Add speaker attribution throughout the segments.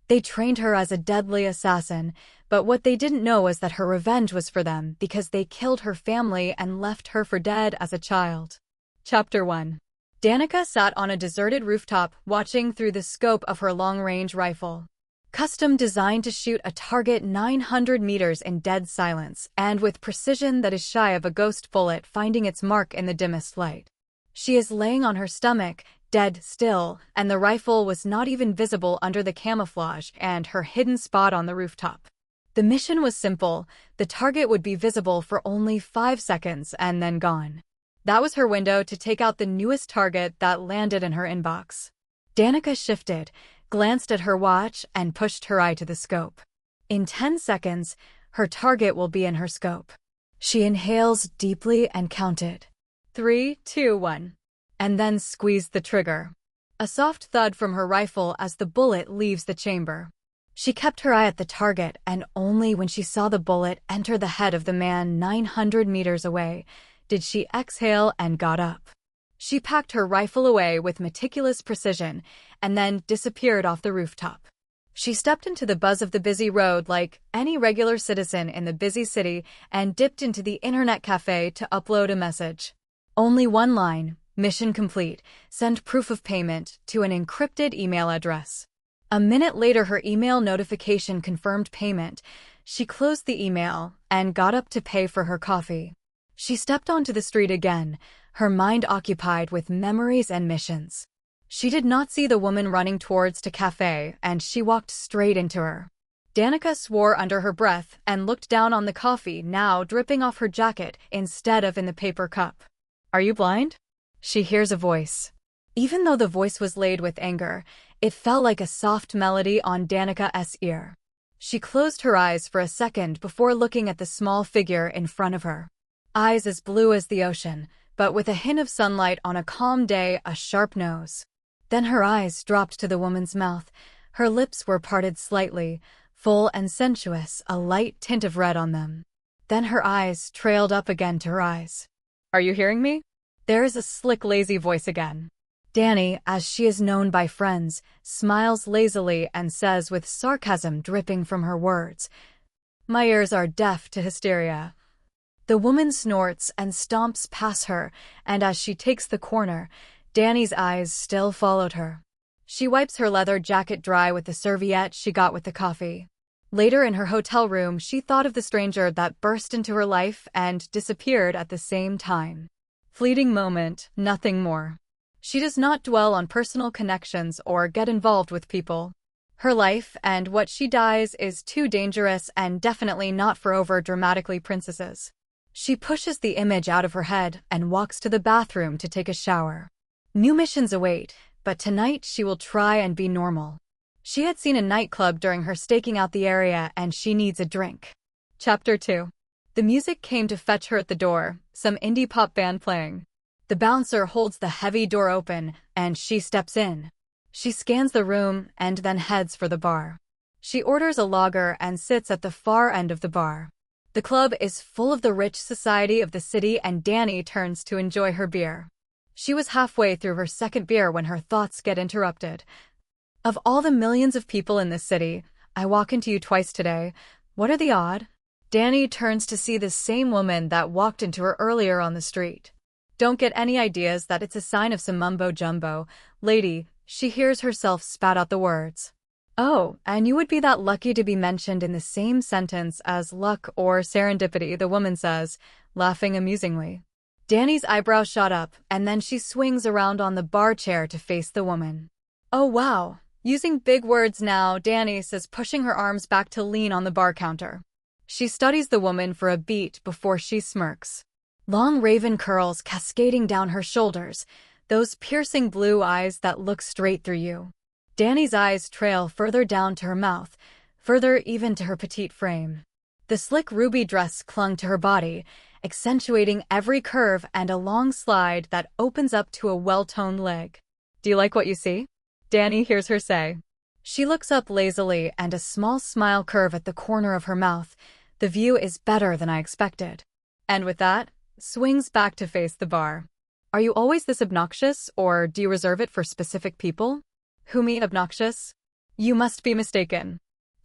Speaker 1: They trained her as a deadly assassin, but what they didn't know was that her revenge was for them because they killed her family and left her for dead as a child. Chapter 1. Danica sat on a deserted rooftop watching through the scope of her long-range rifle. Custom designed to shoot a target 900 meters in dead silence and with precision that is shy of a ghost bullet finding its mark in the dimmest light. She is laying on her stomach, dead still, and the rifle was not even visible under the camouflage and her hidden spot on the rooftop. The mission was simple. The target would be visible for only 5 seconds and then gone. That was her window to take out the newest target that landed in her inbox. Danica shifted, glanced at her watch, and pushed her eye to the scope. In 10 seconds, her target will be in her scope. She inhales deeply and counted. 3, 2, 1. And then squeezed the trigger. A soft thud from her rifle as the bullet leaves the chamber. She kept her eye at the target, and only when she saw the bullet enter the head of the man 900 meters away did she exhale and got up. She packed her rifle away with meticulous precision and then disappeared off the rooftop. She stepped into the buzz of the busy road like any regular citizen in the busy city and dipped into the internet cafe to upload a message. Only one line, mission complete, send proof of payment to an encrypted email address. A minute later, her email notification confirmed payment. She closed the email and got up to pay for her coffee. She stepped onto the street again, her mind occupied with memories and missions. She did not see the woman running towards the cafe, and she walked straight into her. Danica swore under her breath and looked down on the coffee now dripping off her jacket instead of in the paper cup. "Are you blind?" She hears a voice. Even though the voice was laid with anger, it felt like a soft melody on Danica's ear. She closed her eyes for a second before looking at the small figure in front of her. Eyes as blue as the ocean, but with a hint of sunlight on a calm day, a sharp nose. Then her eyes dropped to the woman's mouth. Her lips were parted slightly, full and sensuous, a light tint of red on them. Then her eyes trailed up again to her eyes. "Are you hearing me?" There is a slick, lazy voice again. Danny, as she is known by friends, smiles lazily and says with sarcasm dripping from her words, "My ears are deaf to hysteria." The woman snorts and stomps past her, and as she takes the corner, Danny's eyes still followed her. She wipes her leather jacket dry with the serviette she got with the coffee. Later in her hotel room, she thought of the stranger that burst into her life and disappeared at the same time. Fleeting moment, nothing more. She does not dwell on personal connections or get involved with people. Her life and what she dies is too dangerous and definitely not for over-dramatically princesses. She pushes the image out of her head and walks to the bathroom to take a shower. New missions await, but tonight she will try and be normal. She had seen a nightclub during her staking out the area and she needs a drink. Chapter 2. The music came to fetch her at the door, some indie pop band playing. The bouncer holds the heavy door open and she steps in. She scans the room and then heads for the bar. She orders a lager and sits at the far end of the bar. The club is full of the rich society of the city and Danny turns to enjoy her beer. She was halfway through her second beer when her thoughts get interrupted. "Of all the millions of people in this city, I walk into you twice today. What are the odds?" Danny turns to see the same woman that walked into her earlier on the street. Don't get any ideas that it's a sign of some mumbo-jumbo. "Lady," she hears herself spat out the words. "Oh, and you would be that lucky to be mentioned in the same sentence as luck or serendipity," the woman says, laughing amusingly. Danny's eyebrows shot up, and then she swings around on the bar chair to face the woman. "Oh wow." Using big words now, Danny says, pushing her arms back to lean on the bar counter. She studies the woman for a beat before she smirks. Long raven curls cascading down her shoulders, those piercing blue eyes that look straight through you. Danny's eyes trail further down to her mouth, further even to her petite frame. The slick ruby dress clung to her body, accentuating every curve and a long slide that opens up to a well-toned leg. "Do you like what you see?" Danny hears her say. She looks up lazily and a small smile curve at the corner of her mouth. "The view is better than I expected." And with that, swings back to face the bar. "Are you always this obnoxious, or do you reserve it for specific people?" "Who me obnoxious?" You must be mistaken.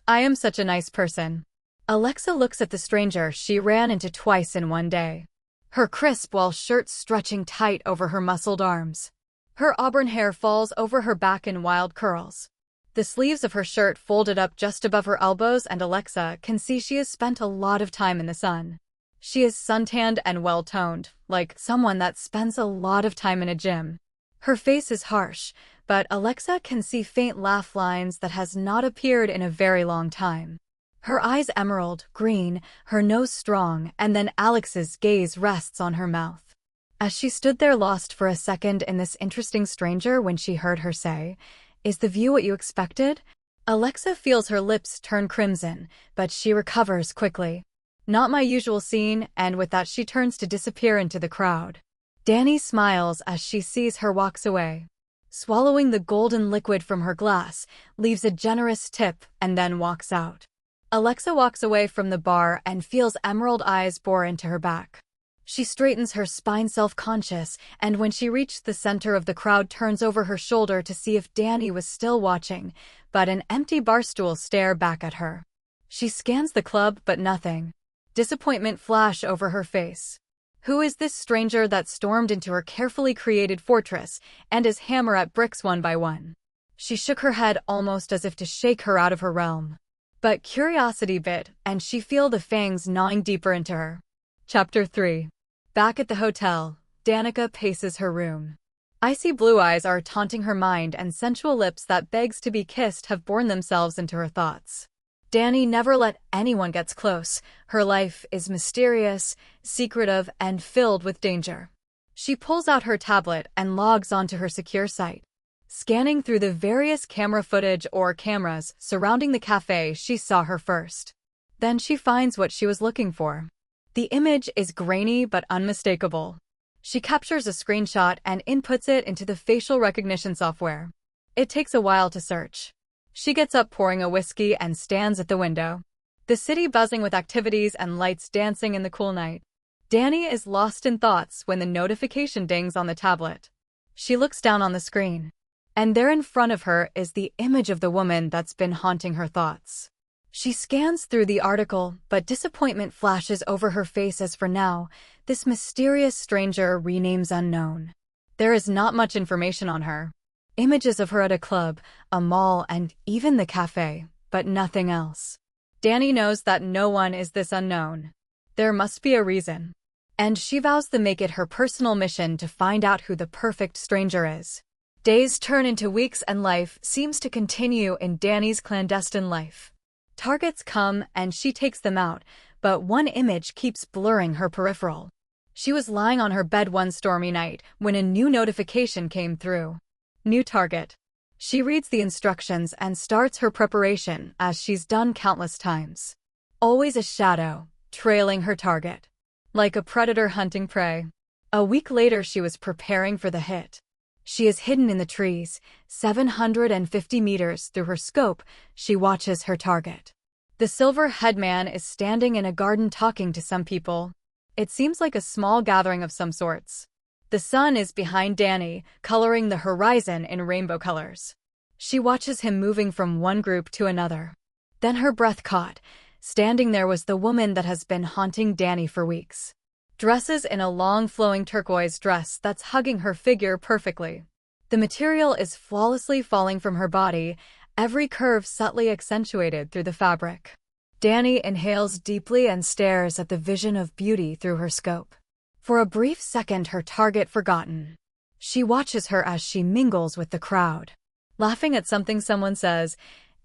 Speaker 1: I am such a nice person. Alexa looks at the stranger she ran into twice in one day. Her crisp wool shirt stretching tight over her muscled arms. Her auburn hair falls over her back in wild curls. The sleeves of her shirt folded up just above her elbows, and Alexa can see she has spent a lot of time in the sun. She is suntanned and well-toned, like someone that spends a lot of time in a gym. Her face is harsh, but Alexa can see faint laugh lines that has not appeared in a very long time. Her eyes emerald green, her nose strong, and then Alex's gaze rests on her mouth. As she stood there lost for a second in this interesting stranger when she heard her say, "Is the view what you expected?" Alexa feels her lips turn crimson, but she recovers quickly. Not my usual scene, and with that she turns to disappear into the crowd. Danny smiles as she sees her walks away. Swallowing the golden liquid from her glass, leaves a generous tip, and then walks out. Alexa walks away from the bar and feels emerald eyes bore into her back. She straightens her spine self-conscious, and when she reached the center of the crowd turns over her shoulder to see if Danny was still watching, but an empty barstool stare back at her. She scans the club, but nothing. Disappointment flash over her face. Who is this stranger that stormed into her carefully created fortress and is hammer at bricks one by one? She shook her head almost as if to shake her out of her realm. But curiosity bit, and she feel the fangs gnawing deeper into her. Chapter 3. Back at the hotel, Danica paces her room. Icy blue eyes are taunting her mind, and sensual lips that begs to be kissed have borne themselves into her thoughts. Danny never let anyone get close. Her life is mysterious, secretive, and filled with danger. She pulls out her tablet and logs onto her secure site. Scanning through the various camera footage or cameras surrounding the cafe, she saw her first. Then she finds what she was looking for. The image is grainy but unmistakable. She captures a screenshot and inputs it into the facial recognition software. It takes a while to search. She gets up pouring a whiskey and stands at the window. The city buzzing with activities and lights dancing in the cool night. Danny is lost in thoughts when the notification dings on the tablet. She looks down on the screen. And there in front of her is the image of the woman that's been haunting her thoughts. She scans through the article, but disappointment flashes over her face as for now, this mysterious stranger renames unknown. There is not much information on her. Images of her at a club, a mall, and even the cafe, but nothing else. Danny knows that no one is this unknown. There must be a reason. And she vows to make it her personal mission to find out who the perfect stranger is. Days turn into weeks and life seems to continue in Danny's clandestine life. Targets come and she takes them out, but one image keeps blurring her peripheral. She was lying on her bed one stormy night when a new notification came through. New target. She reads the instructions and starts her preparation as she's done countless times. Always a shadow, trailing her target. Like a predator hunting prey. A week later she was preparing for the hit. She is hidden in the trees, 750 meters through her scope. She watches her target. The silver-head man is standing in a garden talking to some people. It seems like a small gathering of some sorts. The sun is behind Danny, coloring the horizon in rainbow colors. She watches him moving from one group to another. Then her breath caught. Standing there was the woman that has been haunting Danny for weeks. Dresses in a long flowing turquoise dress that's hugging her figure perfectly. The material is flawlessly falling from her body, every curve subtly accentuated through the fabric. Danny inhales deeply and stares at the vision of beauty through her scope. For a brief second her target forgotten. She watches her as she mingles with the crowd. Laughing at something someone says,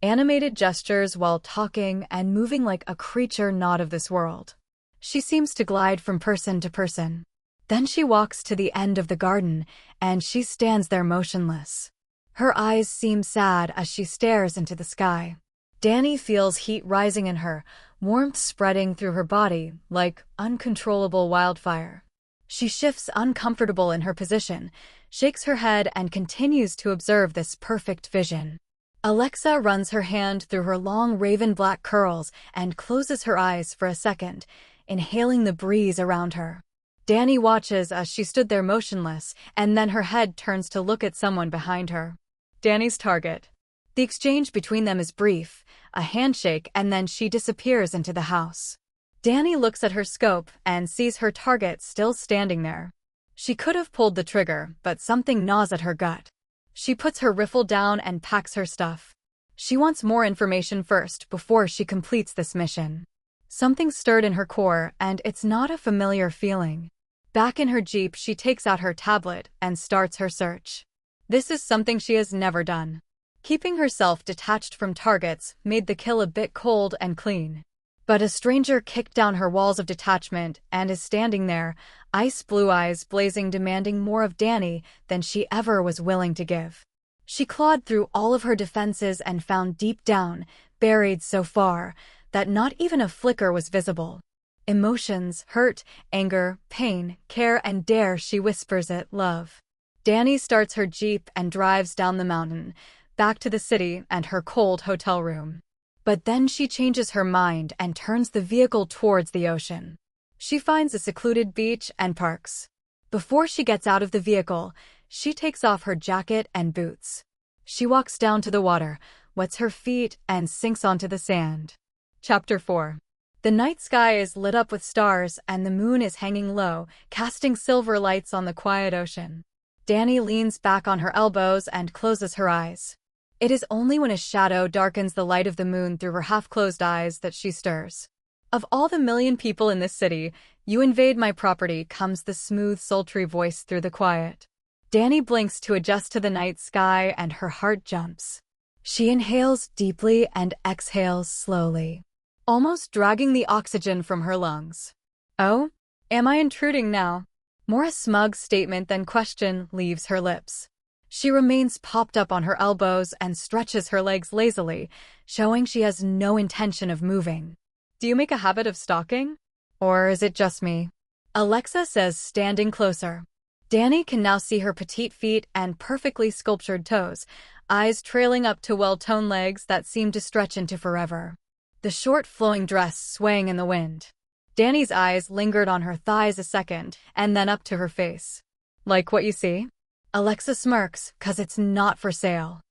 Speaker 1: animated gestures while talking and moving like a creature not of this world. She seems to glide from person to person. Then she walks to the end of the garden, and she stands there motionless. Her eyes seem sad as she stares into the sky. Danny feels heat rising in her, warmth spreading through her body like uncontrollable wildfire. She shifts uncomfortable in her position, shakes her head and continues to observe this perfect vision. Alexa runs her hand through her long raven black curls and closes her eyes for a second, inhaling the breeze around her. Danny watches as she stood there motionless, and then her head turns to look at someone behind her. Danny's target. The exchange between them is brief, a handshake, and then she disappears into the house. Danny looks at her scope and sees her target still standing there. She could have pulled the trigger, but something gnaws at her gut. She puts her rifle down and packs her stuff. She wants more information first before she completes this mission. Something stirred in her core, and it's not a familiar feeling. Back in her Jeep, she takes out her tablet and starts her search. This is something she has never done. Keeping herself detached from targets made the kill a bit cold and clean. But a stranger kicked down her walls of detachment and is standing there, ice blue eyes blazing, demanding more of Danny than she ever was willing to give. She clawed through all of her defenses and found deep down, buried so far, that not even a flicker was visible. Emotions, hurt, anger, pain, care, and dare, she whispers it, love. Danny starts her Jeep and drives down the mountain, back to the city and her cold hotel room. But then she changes her mind and turns the vehicle towards the ocean. She finds a secluded beach and parks. Before she gets out of the vehicle, she takes off her jacket and boots. She walks down to the water, wets her feet, and sinks onto the sand. Chapter 4. The night sky is lit up with stars and the moon is hanging low, casting silver lights on the quiet ocean. Danny leans back on her elbows and closes her eyes. It is only when a shadow darkens the light of the moon through her half-closed eyes that she stirs. Of all the million people in this city, you invade my property, comes the smooth, sultry voice through the quiet. Danny blinks to adjust to the night sky and her heart jumps. She inhales deeply and exhales slowly, almost dragging the oxygen from her lungs. Oh? Am I intruding now? More a smug statement than question leaves her lips. She remains popped up on her elbows and stretches her legs lazily, showing she has no intention of moving. Do you make a habit of stalking? Or is it just me? Alexa says, standing closer. Danny can now see her petite feet and perfectly sculptured toes, eyes trailing up to well-toned legs that seem to stretch into forever. The short flowing dress swaying in the wind. Danny's eyes lingered on her thighs a second, and then up to her face. Like what you see? Alexa smirks, 'cause it's not for sale.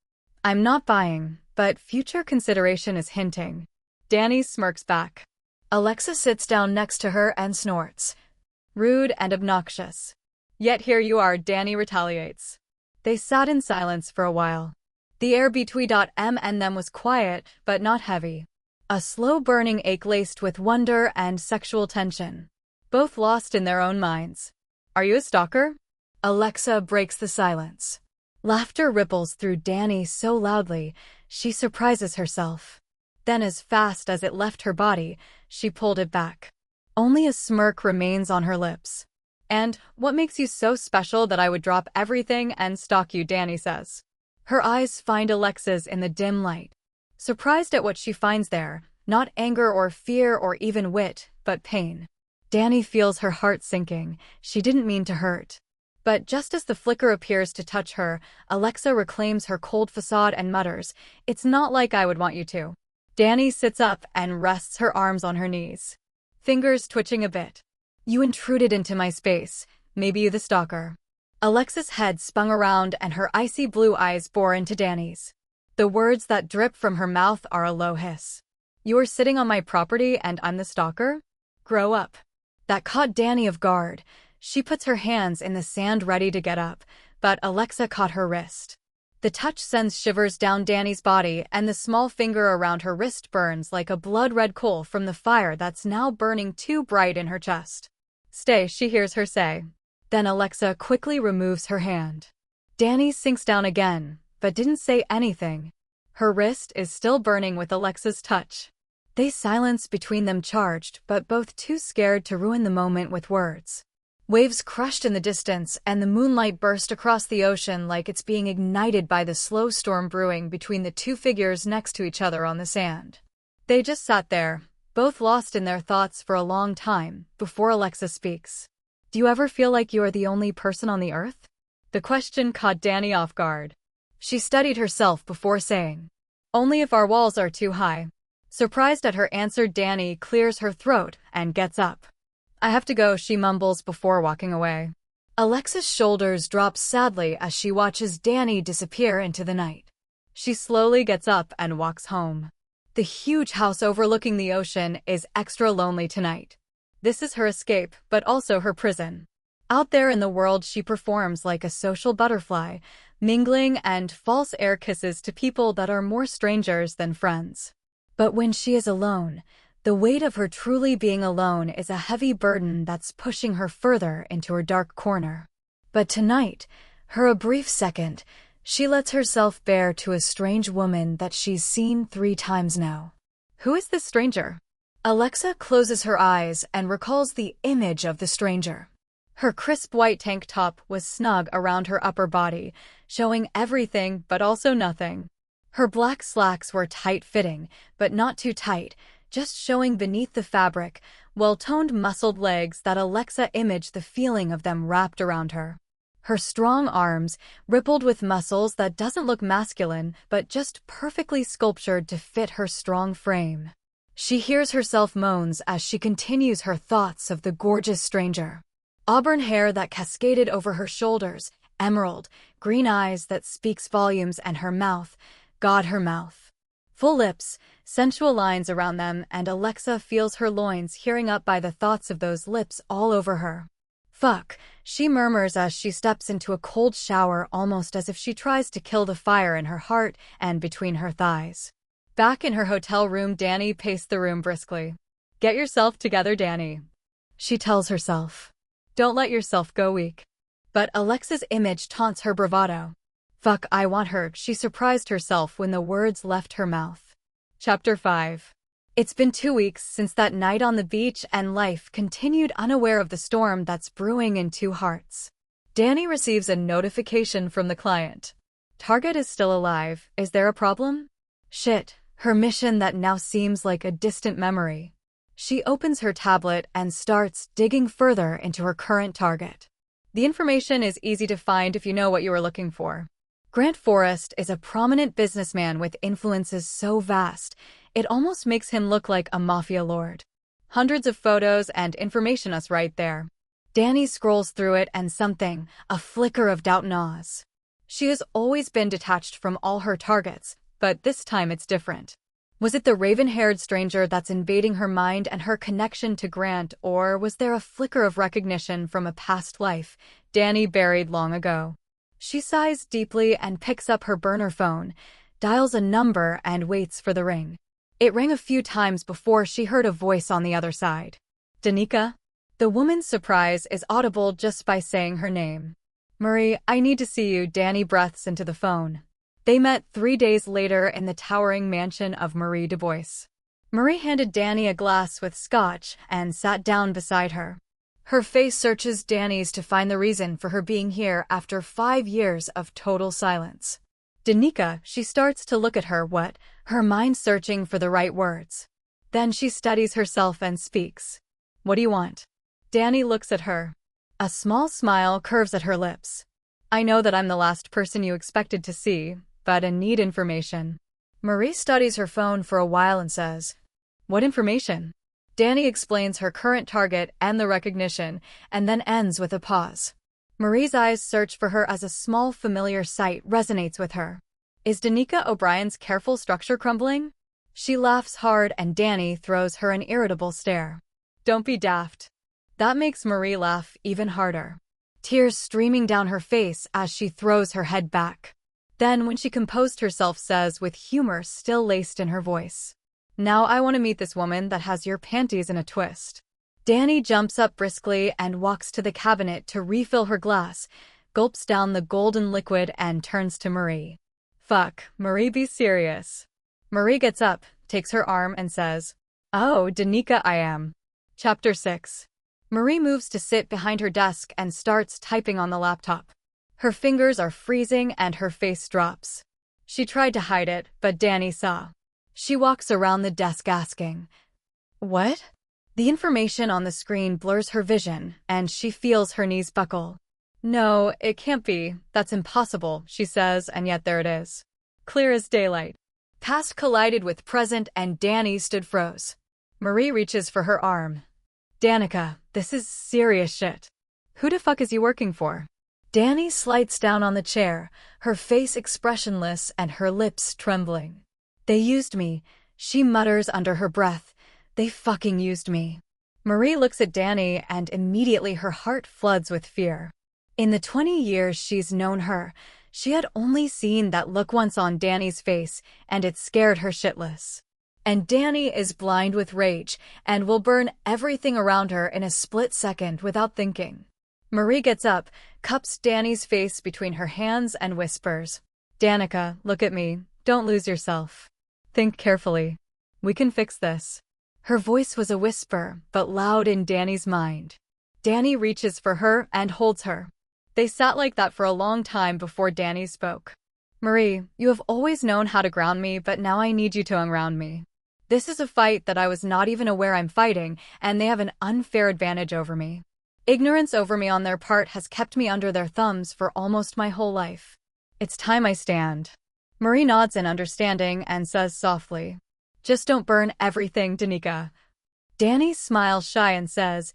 Speaker 1: I'm not buying, but future consideration is hinting. Danny smirks back. Alexa sits down next to her and snorts. Rude and obnoxious. Yet here you are, Danny retaliates. They sat in silence for a while. The air between them and them was quiet, but not heavy. A slow burning ache laced with wonder and sexual tension. Both lost in their own minds. Are you a stalker? Alexa breaks the silence. Laughter ripples through Danny so loudly, she surprises herself. Then as fast as it left her body, she pulled it back. Only a smirk remains on her lips. And what makes you so special that I would drop everything and stalk you, Danny says. Her eyes find Alexa's in the dim light. Surprised at what she finds there, not anger or fear or even wit, but pain. Danny feels her heart sinking. She didn't mean to hurt. But just as the flicker appears to touch her, Alexa reclaims her cold facade and mutters, "It's not like I would want you to." Danny sits up and rests her arms on her knees. Fingers twitching a bit. You intruded into my space. Maybe you the stalker. Alexa's head spun around and her icy blue eyes bore into Danny's. The words that drip from her mouth are a low hiss. You are sitting on my property and I'm the stalker? Grow up. That caught Danny off guard. She puts her hands in the sand ready to get up, but Alexa caught her wrist. The touch sends shivers down Danny's body and the small finger around her wrist burns like a blood-red coal from the fire that's now burning too bright in her chest. Stay, she hears her say. Then Alexa quickly removes her hand. Danny sinks down again, but didn't say anything. Her wrist is still burning with Alexa's touch. They silence between them charged, but both too scared to ruin the moment with words. Waves crushed in the distance, and the moonlight burst across the ocean like it's being ignited by the slow storm brewing between the two figures next to each other on the sand. They just sat there, both lost in their thoughts for a long time, before Alexa speaks. Do you ever feel like you are the only person on the earth? The question caught Danny off guard. She studied herself before saying, only if our walls are too high. Surprised at her answer, Danny clears her throat and gets up. I have to go, she mumbles before walking away. Alexa's shoulders drop sadly as she watches Danny disappear into the night. She slowly gets up and walks home. The huge house overlooking the ocean is extra lonely tonight. This is her escape, but also her prison. Out there in the world, she performs like a social butterfly, mingling and false air kisses to people that are more strangers than friends. But when she is alone, the weight of her truly being alone is a heavy burden that's pushing her further into her dark corner. But tonight, for a brief second, she lets herself bare to a strange woman that she's seen 3 times now. Who is this stranger? Alexa closes her eyes and recalls the image of the stranger. Her crisp white tank top was snug around her upper body, showing everything but also nothing. Her black slacks were tight-fitting, but not too tight, just showing beneath the fabric, well-toned muscled legs that Alexa imaged the feeling of them wrapped around her. Her strong arms, rippled with muscles that doesn't look masculine, but just perfectly sculptured to fit her strong frame. She hears herself moans as she continues her thoughts of the gorgeous stranger. Auburn hair that cascaded over her shoulders, emerald, green eyes that speaks volumes, and her mouth, God, her mouth. Full lips, sensual lines around them, and Alexa feels her loins hearing up by the thoughts of those lips all over her. Fuck, she murmurs as she steps into a cold shower, almost as if she tries to kill the fire in her heart and between her thighs. Back in her hotel room, Danny paced the room briskly. Get yourself together, Danny, she tells herself. Don't let yourself go weak. But Alexa's image taunts her bravado. Fuck, I want her, she surprised herself when the words left her mouth. Chapter 5. It's been 2 weeks since that night on the beach, and life continued unaware of the storm that's brewing in 2 hearts. Danny receives a notification from the client. Target is still alive. Is there a problem? Shit, her mission that now seems like a distant memory. She opens her tablet and starts digging further into her current target. The information is easy to find if you know what you are looking for. Grant Forrest is a prominent businessman with influences so vast, it almost makes him look like a mafia lord. Hundreds of photos and information us right there. Danny scrolls through it and something, a flicker of doubt gnaws. She has always been detached from all her targets, but this time it's different. Was it the raven-haired stranger that's invading her mind and her connection to Grant, or was there a flicker of recognition from a past life, Danny buried long ago? She sighs deeply and picks up her burner phone, dials a number and waits for the ring. It rang a few times before she heard a voice on the other side. Danica? The woman's surprise is audible just by saying her name. Marie, I need to see you, Danny breathes into the phone. They met 3 days later in the towering mansion of Marie Dubois. Marie handed Danny a glass with scotch and sat down beside her. Her face searches Danny's to find the reason for her being here after 5 years of total silence. Danica, she starts to look at her, her mind searching for the right words. Then she steadies herself and speaks. What do you want? Danny looks at her. A small smile curves at her lips. I know that I'm the last person you expected to see, but I need information. Marie studies her phone for a while and says, What information? Danny explains her current target and the recognition, and then ends with a pause. Marie's eyes search for her as a small familiar sight resonates with her. Is Danica O'Brien's careful structure crumbling? She laughs hard and Danny throws her an irritable stare. Don't be daft. That makes Marie laugh even harder. Tears streaming down her face as she throws her head back. Then, when she composed herself, says with humor still laced in her voice, Now I want to meet this woman that has your panties in a twist. Danny jumps up briskly and walks to the cabinet to refill her glass, gulps down the golden liquid and turns to Marie. Fuck, Marie, be serious. Marie gets up, takes her arm and says, Oh, Danica, I am. Chapter 6. Marie moves to sit behind her desk and starts typing on the laptop. Her fingers are freezing and her face drops. She tried to hide it, but Danny saw. She walks around the desk asking, What? The information on the screen blurs her vision, and she feels her knees buckle. No, it can't be. That's impossible, she says, and yet there it is. Clear as daylight. Past collided with present and Danny stood froze. Marie reaches for her arm. Danica, this is serious shit. Who the fuck is you working for? Danny slides down on the chair, her face expressionless and her lips trembling. "They used me," she mutters under her breath. "They fucking used me." Marie looks at Danny and immediately her heart floods with fear. In the 20 years she's known her, she had only seen that look once on Danny's face, and it scared her shitless. And Danny is blind with rage and will burn everything around her in a split second without thinking. Marie gets up, cups Danny's face between her hands and whispers, "Danica, look at me. Don't lose yourself. Think carefully. We can fix this." Her voice was a whisper, but loud in Danny's mind. Danny reaches for her and holds her. They sat like that for a long time before Danny spoke. "Marie, you have always known how to ground me, but now I need you to unground me. This is a fight that I was not even aware I'm fighting, and they have an unfair advantage over me. Ignorance over me on their part has kept me under their thumbs for almost my whole life. It's time I stand." Marie nods in understanding and says softly, "Just don't burn everything, Danica." Danny smiles shy and says,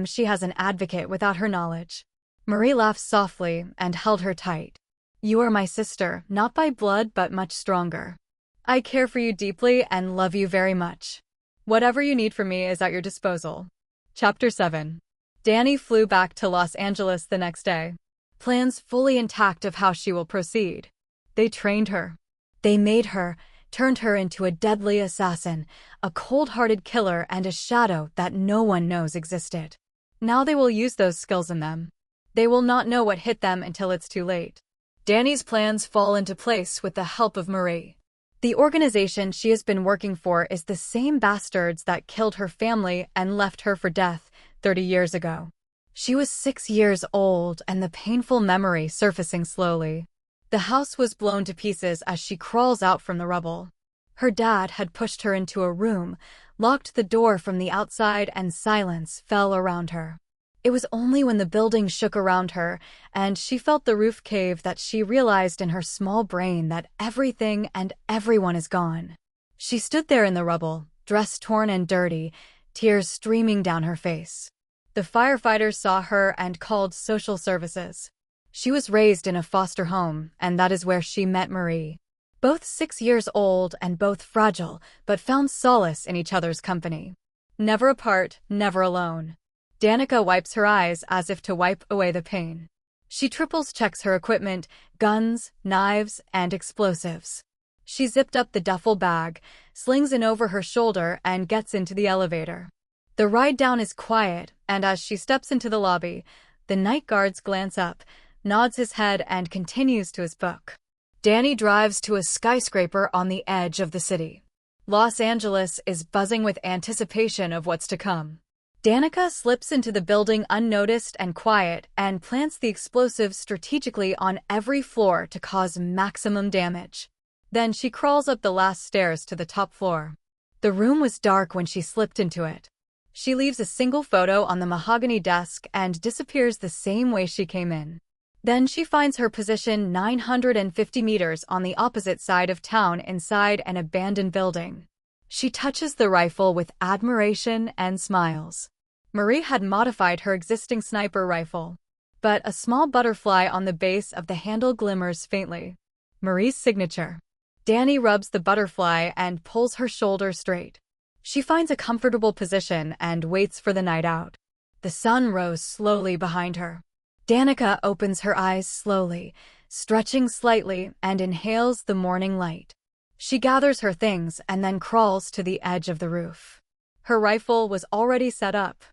Speaker 1: She has an advocate without her knowledge." Marie laughs softly and held her tight. "You are my sister, not by blood but much stronger. I care for you deeply and love you very much. Whatever you need from me is at your disposal." Chapter 7. Danny flew back to Los Angeles the next day. Plans fully intact of how she will proceed. They trained her. They made her, turned her into a deadly assassin, a cold-hearted killer and a shadow that no one knows existed. Now they will use those skills in them. They will not know what hit them until it's too late. Danny's plans fall into place with the help of Marie. The organization she has been working for is the same bastards that killed her family and left her for death 30 years ago. She was 6 years old and the painful memory surfacing slowly. The house was blown to pieces as she crawls out from the rubble. Her dad had pushed her into a room, locked the door from the outside, and silence fell around her. It was only when the building shook around her and she felt the roof cave that she realized in her small brain that everything and everyone is gone. She stood there in the rubble, dress torn and dirty, tears streaming down her face. The firefighters saw her and called social services. She was raised in a foster home, and that is where she met Marie. Both 6 years old and both fragile, but found solace in each other's company. Never apart, never alone. Danica wipes her eyes as if to wipe away the pain. She triple-checks her equipment, guns, knives, and explosives. She zipped up the duffel bag, slings it over her shoulder, and gets into the elevator. The ride down is quiet, and as she steps into the lobby, the night guards glance up, nods his head, and continues to his book. Danny drives to a skyscraper on the edge of the city. Los Angeles is buzzing with anticipation of what's to come. Danica slips into the building unnoticed and quiet and plants the explosives strategically on every floor to cause maximum damage. Then she crawls up the last stairs to the top floor. The room was dark when she slipped into it. She leaves a single photo on the mahogany desk and disappears the same way she came in. Then she finds her position 950 meters on the opposite side of town inside an abandoned building. She touches the rifle with admiration and smiles. Marie had modified her existing sniper rifle, but a small butterfly on the base of the handle glimmers faintly. Marie's signature. Danny rubs the butterfly and pulls her shoulder straight. She finds a comfortable position and waits for the night out. The sun rose slowly behind her. Danica opens her eyes slowly, stretching slightly, and inhales the morning light. She gathers her things and then crawls to the edge of the roof. Her rifle was already set up.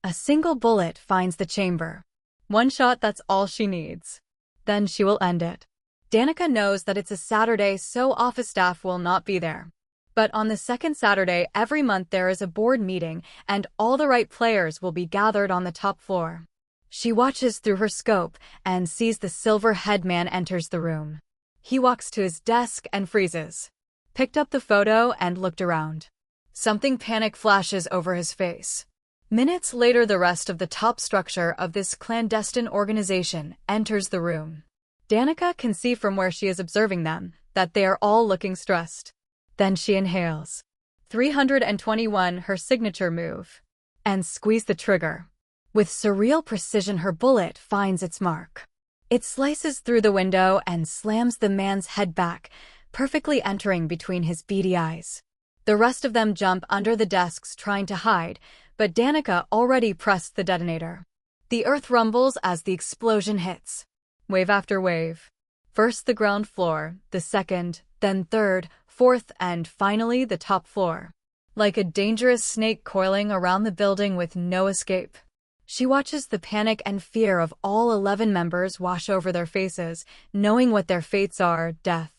Speaker 1: A single bullet finds the chamber. One shot, that's all she needs. Then she will end it. Danica knows that it's a Saturday, so office staff will not be there. But on the second Saturday every month there is a board meeting and all the right players will be gathered on the top floor. She watches through her scope and sees the silver head man enters the room. He walks to his desk and freezes. Picked up the photo and looked around. Something panic flashes over his face. Minutes later, the rest of the top structure of this clandestine organization enters the room. Danica can see from where she is observing them that they are all looking stressed. Then she inhales. 321, her signature move. And squeeze the trigger. With surreal precision, her bullet finds its mark. It slices through the window and slams the man's head back, perfectly entering between his beady eyes. The rest of them jump under the desks trying to hide, but Danica already pressed the detonator. The earth rumbles as the explosion hits. Wave after wave. First the ground floor, the second, then third, fourth, and finally the top floor. Like a dangerous snake coiling around the building with no escape. She watches the panic and fear of all 11 members wash over their faces, knowing what their fates are: death.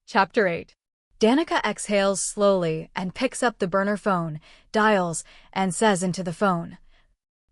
Speaker 1: Chapter 8. Danica exhales slowly and picks up the burner phone, dials, and says into the phone,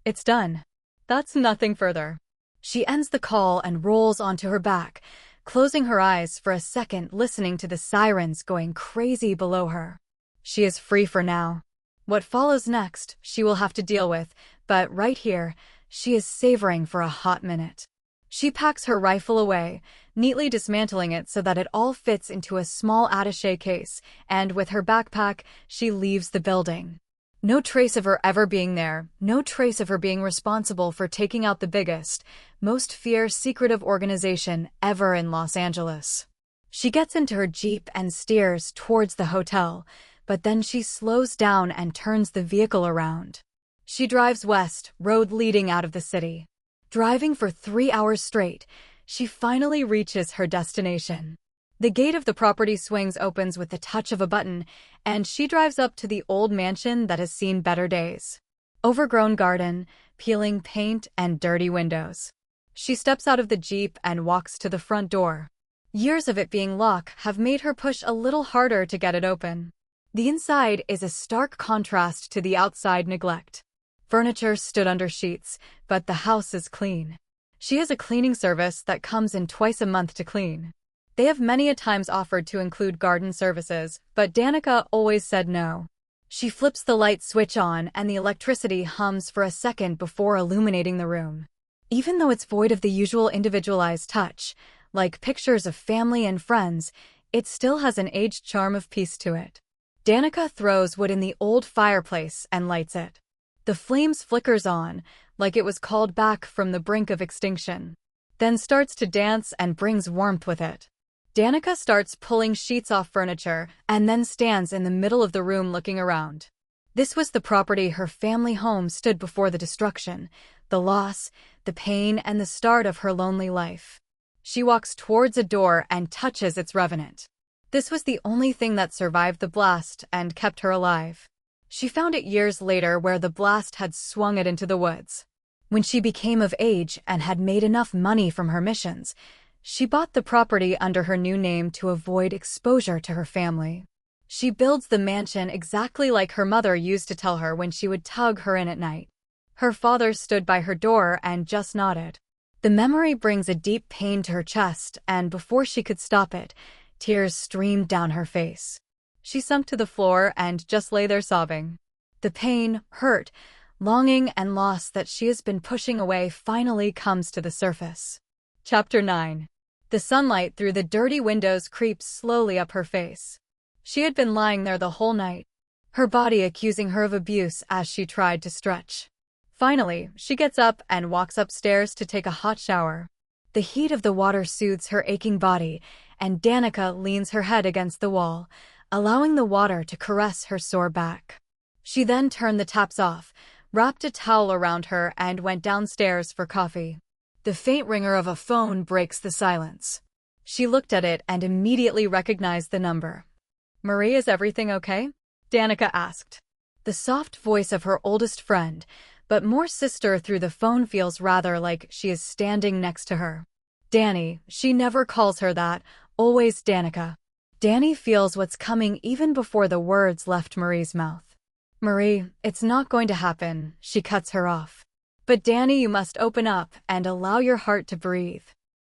Speaker 1: "It's done. That's nothing further." She ends the call and rolls onto her back, closing her eyes for a second, listening to the sirens going crazy below her. She is free for now. What follows next, she will have to deal with, but right here, she is savoring for a hot minute. She packs her rifle away, neatly dismantling it so that it all fits into a small attaché case, and with her backpack, she leaves the building. No trace of her ever being there, no trace of her being responsible for taking out the biggest, most fierce secretive organization ever in Los Angeles. She gets into her Jeep and steers towards the hotel, but then she slows down and turns the vehicle around. She drives west, road leading out of the city. Driving for 3 hours straight, she finally reaches her destination. The gate of the property swings opens with the touch of a button, and she drives up to the old mansion that has seen better days. Overgrown garden, peeling paint, and dirty windows. She steps out of the Jeep and walks to the front door. Years of it being locked have made her push a little harder to get it open. The inside is a stark contrast to the outside neglect. Furniture stood under sheets, but the house is clean. She has a cleaning service that comes in twice a month to clean. They have many a times offered to include garden services, but Danica always said no. She flips the light switch on and the electricity hums for a second before illuminating the room. Even though it's void of the usual individualized touch, like pictures of family and friends, it still has an aged charm of peace to it. Danica throws wood in the old fireplace and lights it. The flames flickers on, like it was called back from the brink of extinction. Then starts to dance and brings warmth with it. Danica starts pulling sheets off furniture and then stands in the middle of the room looking around. This was the property her family home stood before the destruction, the loss, the pain, and the start of her lonely life. She walks towards a door and touches its revenant. This was the only thing that survived the blast and kept her alive. She found it years later where the blast had swung it into the woods. When she became of age and had made enough money from her missions, she bought the property under her new name to avoid exposure to her family. She builds the mansion exactly like her mother used to tell her when she would tug her in at night. Her father stood by her door and just nodded. The memory brings a deep pain to her chest, and before she could stop it, tears streamed down her face. She sunk to the floor and just lay there sobbing. The pain, hurt, longing, and loss that she has been pushing away finally comes to the surface. Chapter 9. The sunlight through the dirty windows creeps slowly up her face. She had been lying there the whole night, her body accusing her of abuse as she tried to stretch. Finally, she gets up and walks upstairs to take a hot shower. The heat of the water soothes her aching body, and Danica leans her head against the wall, allowing the water to caress her sore back. She then turned the taps off, wrapped a towel around her, and went downstairs for coffee. The faint ringer of a phone breaks the silence. She looked at it and immediately recognized the number. "Marie, is everything okay?" Danica asked. The soft voice of her oldest friend, but more sister through the phone, feels rather like she is standing next to her. Danny, she never calls her that, always Danica. Danny feels what's coming even before the words left Marie's mouth. "Marie, it's not going to happen," she cuts her off. "But Danny, you must open up and allow your heart to breathe,"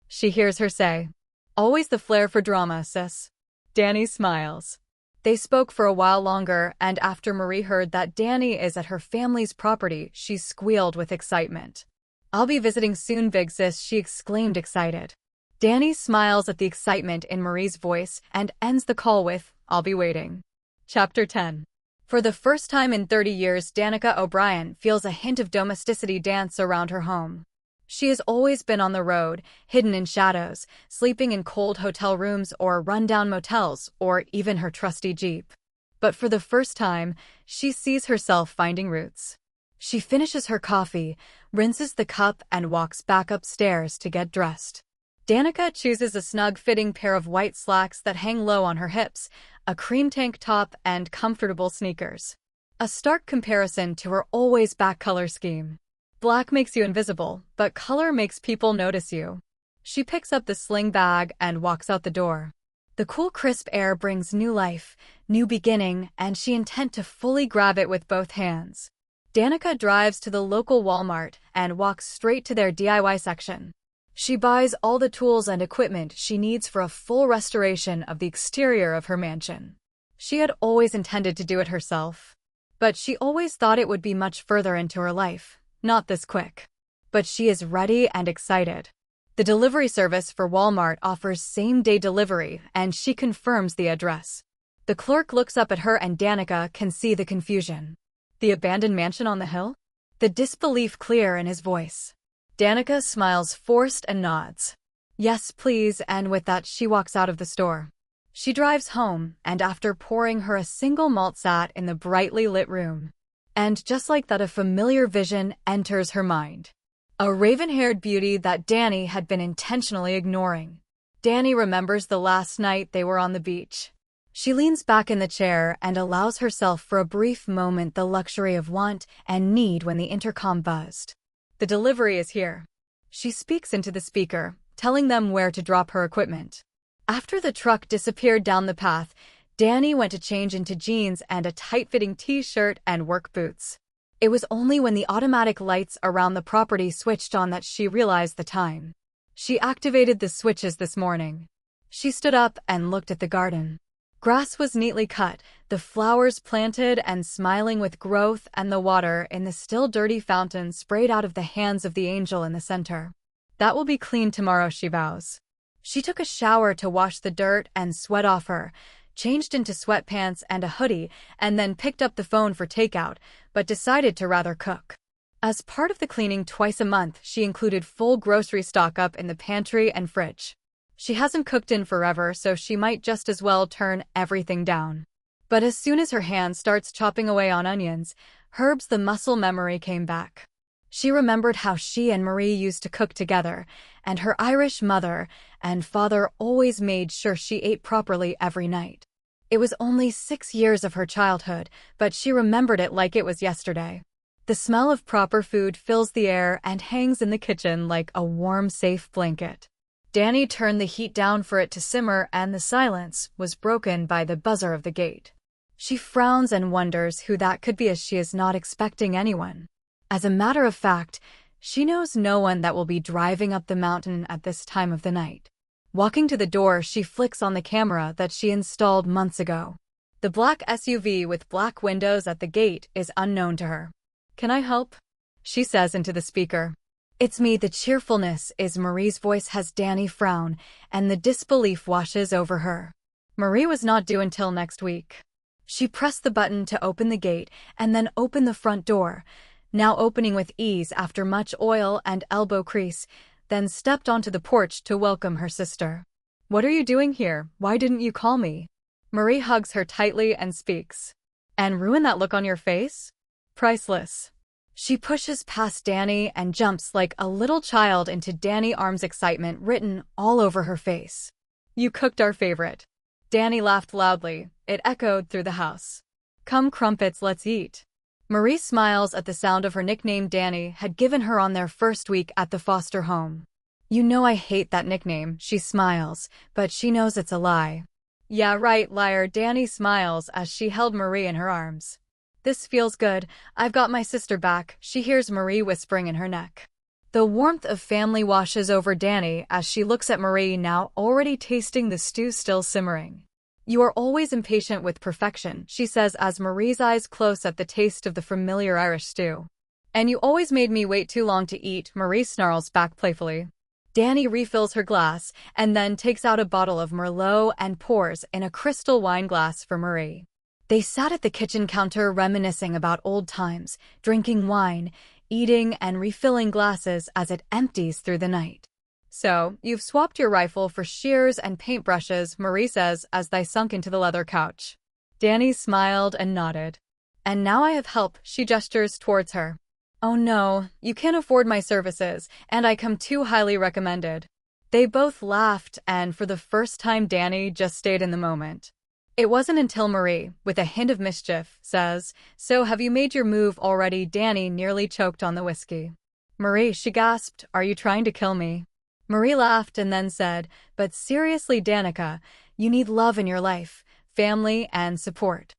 Speaker 1: she hears her say. "Always the flair for drama, sis." Danny smiles. They spoke for a while longer, and after Marie heard that Danny is at her family's property, she squealed with excitement. "I'll be visiting soon, big sis," she exclaimed, excited. Danny smiles at the excitement in Marie's voice and ends the call with, "I'll be waiting." Chapter 10. For the first time in 30 years, Danica O'Brien feels a hint of domesticity dance around her home. She has always been on the road, hidden in shadows, sleeping in cold hotel rooms or rundown motels, or even her trusty Jeep. But for the first time, she sees herself finding roots. She finishes her coffee, rinses the cup, and walks back upstairs to get dressed. Danica chooses a snug-fitting pair of white slacks that hang low on her hips, a cream tank top, and comfortable sneakers. A stark comparison to her always black color scheme. Black makes you invisible, but color makes people notice you. She picks up the sling bag and walks out the door. The cool, crisp air brings new life, new beginning, and she intends to fully grab it with both hands. Danica drives to the local Walmart and walks straight to their DIY section. She buys all the tools and equipment she needs for a full restoration of the exterior of her mansion. She had always intended to do it herself, but she always thought it would be much further into her life, not this quick. But she is ready and excited. The delivery service for Walmart offers same-day delivery, and she confirms the address. The clerk looks up at her and Danica can see the confusion. The abandoned mansion on the hill? The disbelief clear in his voice. Danica smiles forced and nods. Yes, please, and with that she walks out of the store. She drives home, and after pouring her a single malt sat in the brightly lit room. And just like that, a familiar vision enters her mind. A raven-haired beauty that Danny had been intentionally ignoring. Danny remembers the last night they were on the beach. She leans back in the chair and allows herself for a brief moment the luxury of want and need when the intercom buzzed. The delivery is here. She speaks into the speaker, telling them where to drop her equipment. After the truck disappeared down the path, Danny went to change into jeans and a tight-fitting t-shirt and work boots. It was only when the automatic lights around the property switched on that she realized the time. She activated the switches this morning. She stood up and looked at the garden. Grass was neatly cut, the flowers planted and smiling with growth, and the water in the still dirty fountain sprayed out of the hands of the angel in the center. That will be clean tomorrow, she vows. She took a shower to wash the dirt and sweat off her, changed into sweatpants and a hoodie, and then picked up the phone for takeout, but decided to rather cook. As part of the cleaning twice a month, she included full grocery stock up in the pantry and fridge. She hasn't cooked in forever, so she might just as well turn everything down. But as soon as her hand starts chopping away on onions, herbs, the muscle memory came back. She remembered how she and Marie used to cook together, and her Irish mother and father always made sure she ate properly every night. It was only 6 years of her childhood, but she remembered it like it was yesterday. The smell of proper food fills the air and hangs in the kitchen like a warm, safe blanket. Danny turned the heat down for it to simmer, and the silence was broken by the buzzer of the gate. She frowns and wonders who that could be, as she is not expecting anyone. As a matter of fact, she knows no one that will be driving up the mountain at this time of the night. Walking to the door, she flicks on the camera that she installed months ago. The black SUV with black windows at the gate is unknown to her. "Can I help?" she says into the speaker. "It's me." The cheerfulness is Marie's voice has Danny frown, and the disbelief washes over her. Marie was not due until next week. She pressed the button to open the gate and then opened the front door, now opening with ease after much oil and elbow grease, then stepped onto the porch to welcome her sister. "What are you doing here? Why didn't you call me?" Marie hugs her tightly and speaks. "And ruin that look on your face? Priceless." She pushes past Danny and jumps like a little child into Danny's arms, excitement written all over her face. "You cooked our favorite." Danny laughed loudly. It echoed through the house. "Come crumpets, let's eat." Marie smiles at the sound of her nickname Danny had given her on their first week at the foster home. "You know I hate that nickname," she smiles, but she knows it's a lie. "Yeah, right, liar." Danny smiles as she held Marie in her arms. "This feels good. I've got my sister back," she hears Marie whispering in her neck. The warmth of family washes over Danny as she looks at Marie, now already tasting the stew still simmering. "You are always impatient with perfection," she says as Marie's eyes close at the taste of the familiar Irish stew. "And you always made me wait too long to eat," Marie snarls back playfully. Danny refills her glass and then takes out a bottle of Merlot and pours in a crystal wine glass for Marie. They sat at the kitchen counter reminiscing about old times, drinking wine, eating and refilling glasses as it empties through the night. "So, you've swapped your rifle for shears and paintbrushes," Marie says as they sunk into the leather couch. Danny smiled and nodded. "And now I have help," she gestures towards her. "Oh no, you can't afford my services, and I come too highly recommended." They both laughed, and for the first time Danny just stayed in the moment. It wasn't until Marie, with a hint of mischief, says, "So have you made your move already?" Danny nearly choked on the whiskey. "Marie," she gasped, "are you trying to kill me?" Marie laughed and then said, "But seriously, Danica, you need love in your life, family, and support."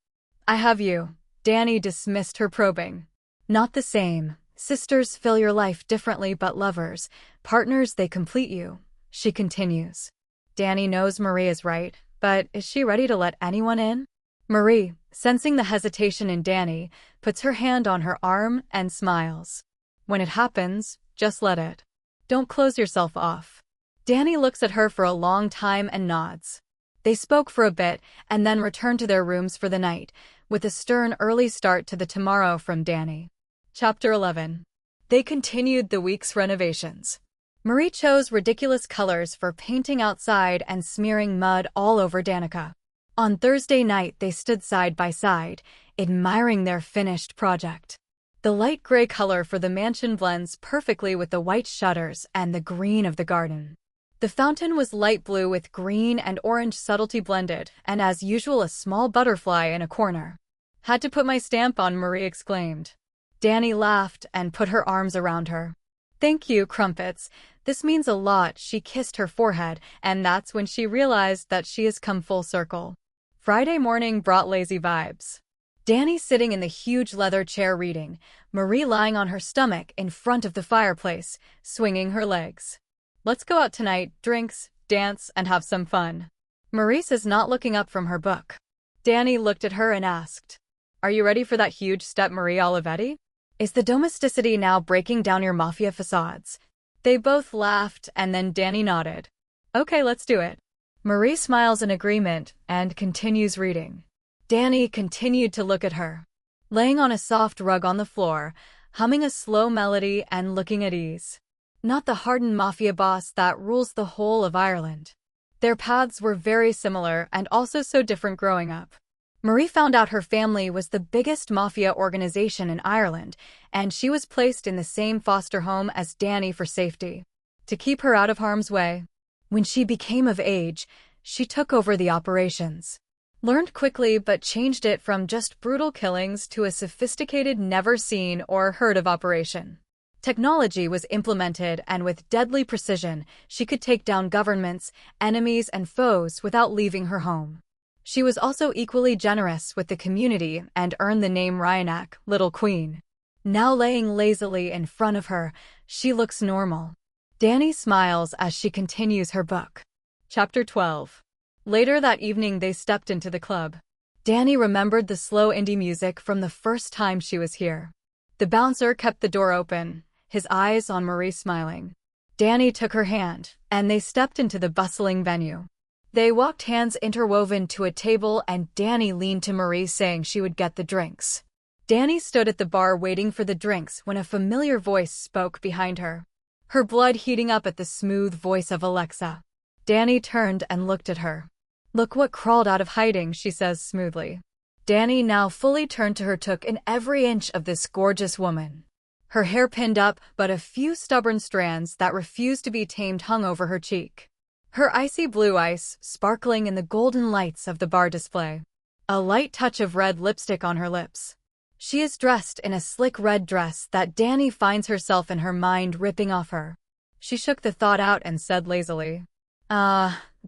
Speaker 1: "I have you." Danny dismissed her probing. "Not the same. Sisters fill your life differently, but lovers, partners, they complete you," she continues. Danny knows Marie is right, but is she ready to let anyone in? Marie, sensing the hesitation in Danny, puts her hand on her arm and smiles. "When it happens, just let it. Don't close yourself off." Danny looks at her for a long time and nods. They spoke for a bit and then returned to their rooms for the night, with a stern early start to the tomorrow from Danny. Chapter 11. They continued the week's renovations. Marie chose ridiculous colors for painting outside and smearing mud all over Danica. On Thursday night, they stood side by side, admiring their finished project. The light gray color for the mansion blends perfectly with the white shutters and the green of the garden. The fountain was light blue with green and orange subtlety blended, and as usual a small butterfly in a corner. "Had to put my stamp on," Marie exclaimed. Danny laughed and put her arms around her. "Thank you, Crumpets. This means a lot." She kissed her forehead, and that's when she realized that she has come full circle. Friday morning brought lazy vibes. Danny sitting in the huge leather chair reading, Marie lying on her stomach in front of the fireplace, swinging her legs. "Let's go out tonight, drinks, dance, and have some fun." Marie says, not looking up from her book. Danny looked at her and asked, "Are you ready for that huge step, Marie Olivetti? Is the domesticity now breaking down your mafia facades?" They both laughed, and then Danny nodded. "Okay, let's do it." Marie smiles in agreement and continues reading. Danny continued to look at her, laying on a soft rug on the floor, humming a slow melody and looking at ease. Not the hardened mafia boss that rules the whole of Ireland. Their paths were very similar and also so different growing up. Marie found out her family was the biggest mafia organization in Ireland, and she was placed in the same foster home as Danny for safety, to keep her out of harm's way. When she became of age, she took over the operations. Learned quickly but changed it from just brutal killings to a sophisticated, never-seen or heard of operation. Technology was implemented, and with deadly precision, she could take down governments, enemies, and foes without leaving her home. She was also equally generous with the community and earned the name Ryanak, Little Queen. Now laying lazily in front of her, she looks normal. Danny smiles as she continues her book. Chapter 12. Later that evening they stepped into the club. Danny remembered the slow indie music from the first time she was here. The bouncer kept the door open, his eyes on Marie smiling. Danny took her hand, and they stepped into the bustling venue. They walked hands interwoven to a table, and Danny leaned to Marie saying she would get the drinks. Danny stood at the bar waiting for the drinks when a familiar voice spoke behind her. Her blood heating up at the smooth voice of Alexa. Danny turned and looked at her. "Look what crawled out of hiding," she says smoothly. Danny, now fully turned to her, took in every inch of this gorgeous woman. Her hair pinned up, but a few stubborn strands that refused to be tamed hung over her cheek. Her icy blue eyes sparkling in the golden lights of the bar display. A light touch of red lipstick on her lips. She is dressed in a slick red dress that Danny finds herself in her mind ripping off her. She shook the thought out and said lazily,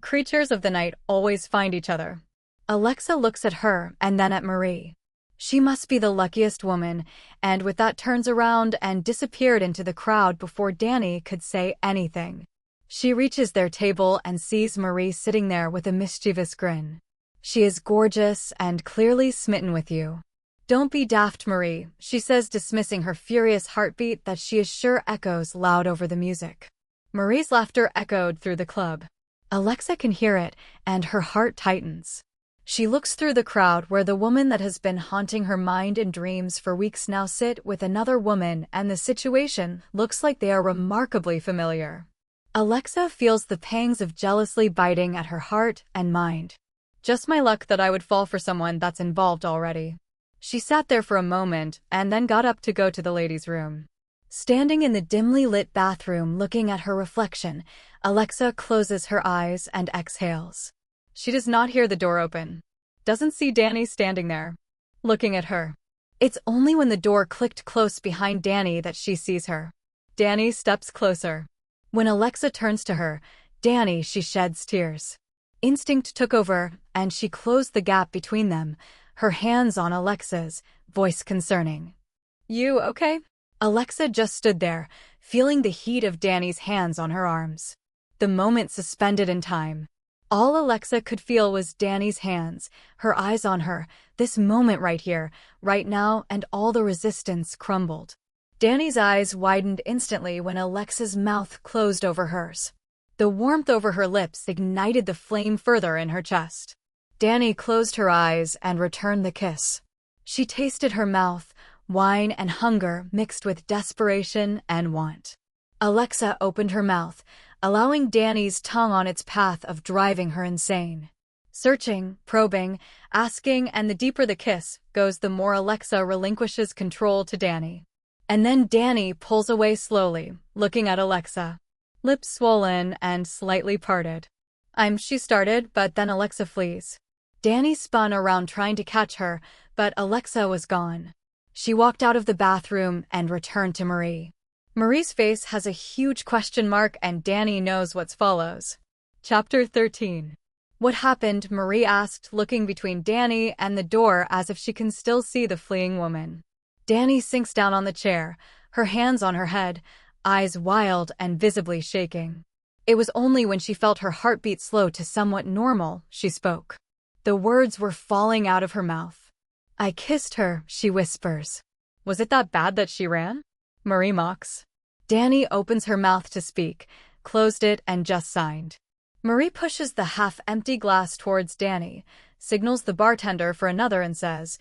Speaker 1: "Creatures of the night always find each other." Alexa looks at her and then at Marie. She must be the luckiest woman, and with that turns around and disappeared into the crowd before Danny could say anything. She reaches their table and sees Marie sitting there with a mischievous grin. She is gorgeous and clearly smitten with you. "Don't be daft, Marie," she says, dismissing her furious heartbeat that she is sure echoes loud over the music. Marie's laughter echoed through the club. Alexa can hear it, and her heart tightens. She looks through the crowd where the woman that has been haunting her mind in dreams for weeks now sit with another woman, and the situation looks like they are remarkably familiar. Alexa feels the pangs of jealousy biting at her heart and mind. Just my luck that I would fall for someone that's involved already. She sat there for a moment and then got up to go to the ladies' room. Standing in the dimly lit bathroom looking at her reflection, Alexa closes her eyes and exhales. She does not hear the door open. Doesn't see Danny standing there, looking at her. It's only when the door clicked close behind Danny that she sees her. Danny steps closer. When Alexa turns to her, she sheds tears. Instinct took over, and she closed the gap between them, her hands on Alexa's, voice concerning. You okay? Alexa just stood there, feeling the heat of Danny's hands on her arms. The moment suspended in time. All Alexa could feel was Danny's hands, her eyes on her, this moment right here, right now, and all the resistance crumbled. Danny's eyes widened instantly when Alexa's mouth closed over hers. The warmth over her lips ignited the flame further in her chest. Danny closed her eyes and returned the kiss. She tasted her mouth, wine and hunger mixed with desperation and want. Alexa opened her mouth, allowing Danny's tongue on its path of driving her insane. Searching, probing, asking, and the deeper the kiss goes, the more Alexa relinquishes control to Danny. And then Danny pulls away slowly, looking at Alexa. Lips swollen and slightly parted. She started, but then Alexa flees. Danny spun around trying to catch her, but Alexa was gone. She walked out of the bathroom and returned to Marie. Marie's face has a huge question mark, and Danny knows what follows. Chapter 13. What happened? Marie asked, looking between Danny and the door as if she can still see the fleeing woman. Danny sinks down on the chair, her hands on her head, eyes wild and visibly shaking. It was only when she felt her heartbeat slow to somewhat normal she spoke. The words were falling out of her mouth. I kissed her, she whispers. Was it that bad that she ran? Marie mocks. Danny opens her mouth to speak, closed it, and just signed. Marie pushes the half-empty glass towards Danny, signals the bartender for another and says,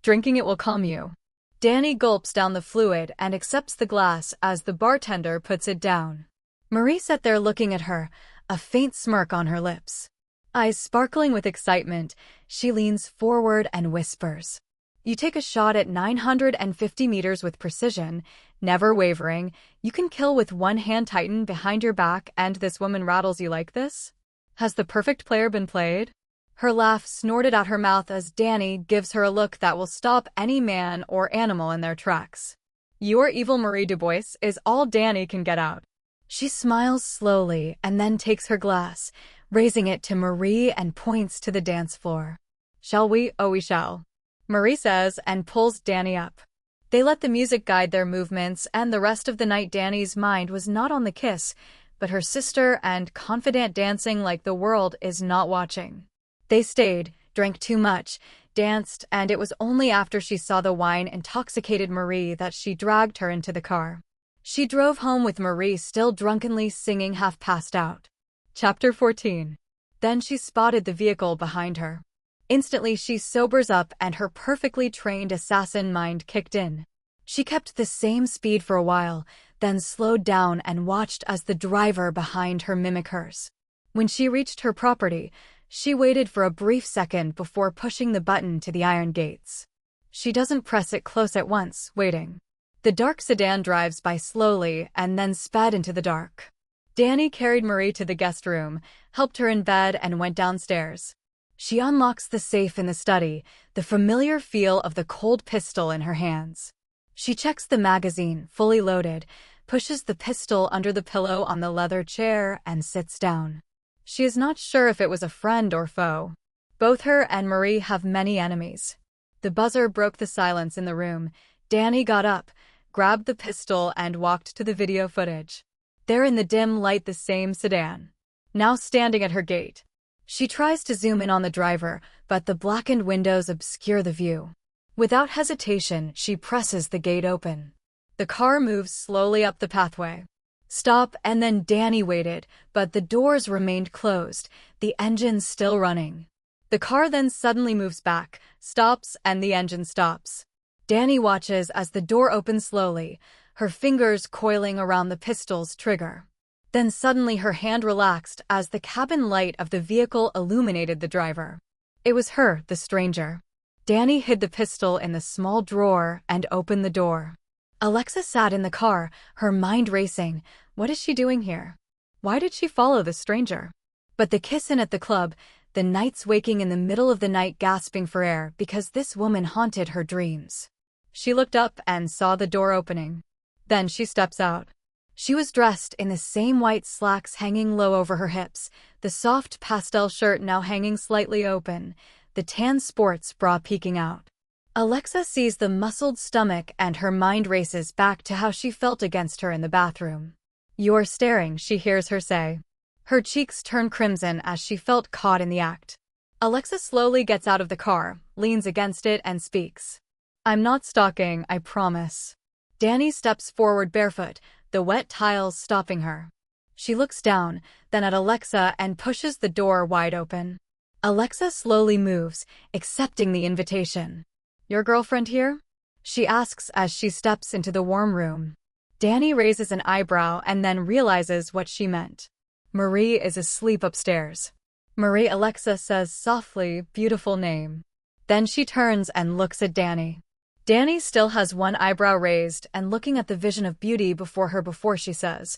Speaker 1: "Drinking it will calm you." Danny gulps down the fluid and accepts the glass as the bartender puts it down. Marie sat there looking at her, a faint smirk on her lips. Eyes sparkling with excitement, she leans forward and whispers, "You take a shot at 950 meters with precision, never wavering. You can kill with one hand tightened behind your back, and this woman rattles you like this? Has the perfect player been played?" Her laugh snorted out her mouth as Danny gives her a look that will stop any man or animal in their tracks. Your evil Marie Dubois is all Danny can get out. She smiles slowly and then takes her glass, raising it to Marie and points to the dance floor. Shall we? Oh, we shall, Marie says and pulls Danny up. They let the music guide their movements, and the rest of the night Danny's mind was not on the kiss, but her sister and confident dancing like the world is not watching. They stayed, drank too much, danced, and it was only after she saw the wine-intoxicated Marie that she dragged her into the car. She drove home with Marie still drunkenly singing, half passed out. Chapter 14. Then she spotted the vehicle behind her. Instantly she sobers up and her perfectly trained assassin mind kicked in. She kept the same speed for a while, then slowed down and watched as the driver behind her mimicked hers. When she reached her property, she waited for a brief second before pushing the button to the iron gates. She doesn't press it close at once, waiting. The dark sedan drives by slowly and then sped into the dark. Danny carried Marie to the guest room, helped her in bed, and went downstairs. She unlocks the safe in the study, the familiar feel of the cold pistol in her hands. She checks the magazine, fully loaded, pushes the pistol under the pillow on the leather chair, and sits down. She is not sure if it was a friend or foe. Both her and Marie have many enemies. The buzzer broke the silence in the room. Danny got up, grabbed the pistol, and walked to the video footage. There in the dim light, the same sedan, now standing at her gate. She tries to zoom in on the driver, but the blackened windows obscure the view. Without hesitation, she presses the gate open. The car moves slowly up the pathway. Stop, and then Danny waited, but the doors remained closed, the engine still running. The car then suddenly moves back, stops, and the engine stops. Danny watches as the door opens slowly, her fingers coiling around the pistol's trigger. Then suddenly her hand relaxed as the cabin light of the vehicle illuminated the driver. It was her, the stranger. Danny hid the pistol in the small drawer and opened the door. Alexa sat in the car, her mind racing. What is she doing here? Why did she follow the stranger? But the kiss-in at the club, the nights waking in the middle of the night gasping for air because this woman haunted her dreams. She looked up and saw the door opening. Then she steps out. She was dressed in the same white slacks hanging low over her hips, the soft pastel shirt now hanging slightly open, the tan sports bra peeking out. Alexa sees the muscled stomach and her mind races back to how she felt against her in the bathroom. "You're staring," she hears her say. Her cheeks turn crimson as she felt caught in the act. Alexa slowly gets out of the car, leans against it, and speaks. "I'm not stalking, I promise." Danny steps forward barefoot, the wet tiles stopping her. She looks down, then at Alexa and pushes the door wide open. Alexa slowly moves, accepting the invitation. "Your girlfriend here?" she asks as she steps into the warm room. Danny raises an eyebrow and then realizes what she meant. "Marie is asleep upstairs." "Marie," Alexa says softly, beautiful name. Then she turns and looks at Danny. Danny still has one eyebrow raised and looking at the vision of beauty before her before she says,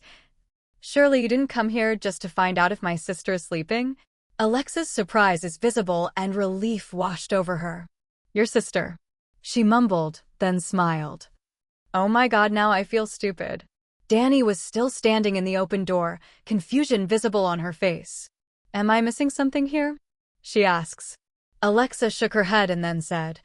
Speaker 1: "Surely you didn't come here just to find out if my sister is sleeping?" Alexa's surprise is visible and relief washed over her. "Your sister," she mumbled, then smiled. "Oh my God, now I feel stupid." Danny was still standing in the open door, confusion visible on her face. "Am I missing something here?" she asks. Alexa shook her head and then said,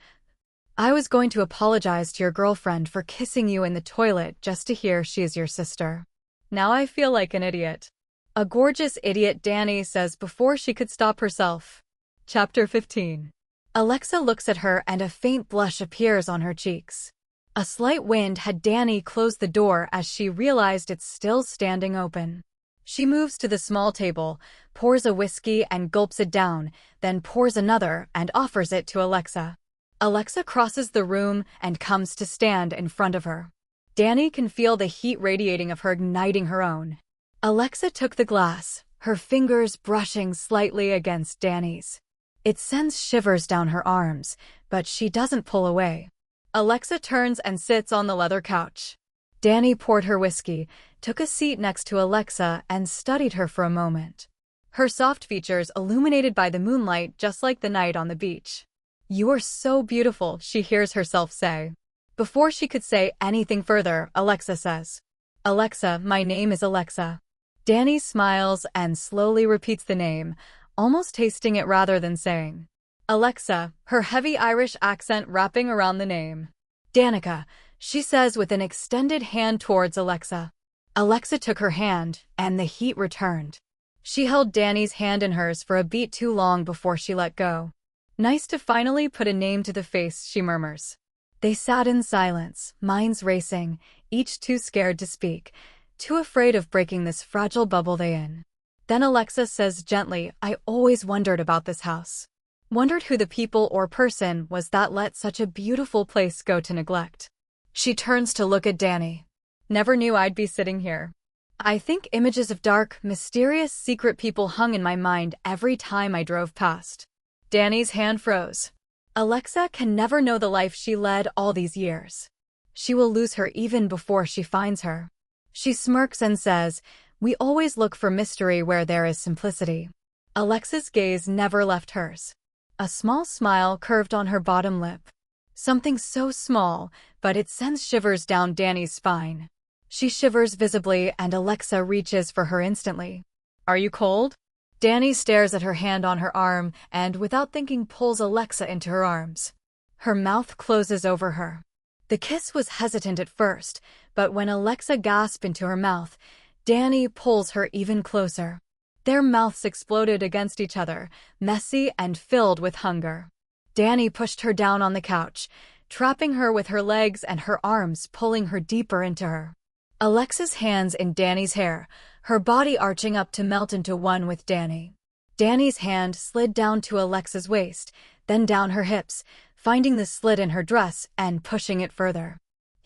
Speaker 1: "I was going to apologize to your girlfriend for kissing you in the toilet just to hear she is your sister. Now I feel like an idiot." "A gorgeous idiot," Danny says before she could stop herself. Chapter 15. Alexa looks at her and a faint blush appears on her cheeks. A slight wind had Danny close the door as she realized it's still standing open. She moves to the small table, pours a whiskey and gulps it down, then pours another and offers it to Alexa. Alexa crosses the room and comes to stand in front of her. Danny can feel the heat radiating of her igniting her own. Alexa took the glass, her fingers brushing slightly against Danny's. It sends shivers down her arms, but she doesn't pull away. Alexa turns and sits on the leather couch. Danny poured her whiskey, took a seat next to Alexa, and studied her for a moment. Her soft features illuminated by the moonlight just like the night on the beach. "You are so beautiful," she hears herself say. Before she could say anything further, Alexa says, "Alexa, my name is Alexa." Danny smiles and slowly repeats the name, almost tasting it rather than saying Alexa, her heavy Irish accent wrapping around the name. "Danica," she says with an extended hand towards Alexa. Alexa took her hand, and the heat returned. She held Danny's hand in hers for a beat too long before she let go. "Nice to finally put a name to the face," she murmurs. They sat in silence, minds racing, each too scared to speak, too afraid of breaking this fragile bubble they in. Then Alexa says gently, "I always wondered about this house. Wondered who the people or person was that let such a beautiful place go to neglect." She turns to look at Danny. "Never knew I'd be sitting here. I think images of dark, mysterious, secret people hung in my mind every time I drove past." Danny's hand froze. Alexa can never know the life she led all these years. She will lose her even before she finds her. She smirks and says, "We always look for mystery where there is simplicity." Alexa's gaze never left hers. A small smile curved on her bottom lip. Something so small, but it sends shivers down Danny's spine. She shivers visibly and Alexa reaches for her instantly. "Are you cold?" Danny stares at her hand on her arm and, without thinking, pulls Alexa into her arms. Her mouth closes over her. The kiss was hesitant at first, but when Alexa gasped into her mouth, Danny pulls her even closer. Their mouths exploded against each other, messy and filled with hunger. Danny pushed her down on the couch, trapping her with her legs and her arms pulling her deeper into her. Alexa's hands in Danny's hair, her body arching up to melt into one with Danny. Danny's hand slid down to Alexa's waist, then down her hips, finding the slit in her dress and pushing it further.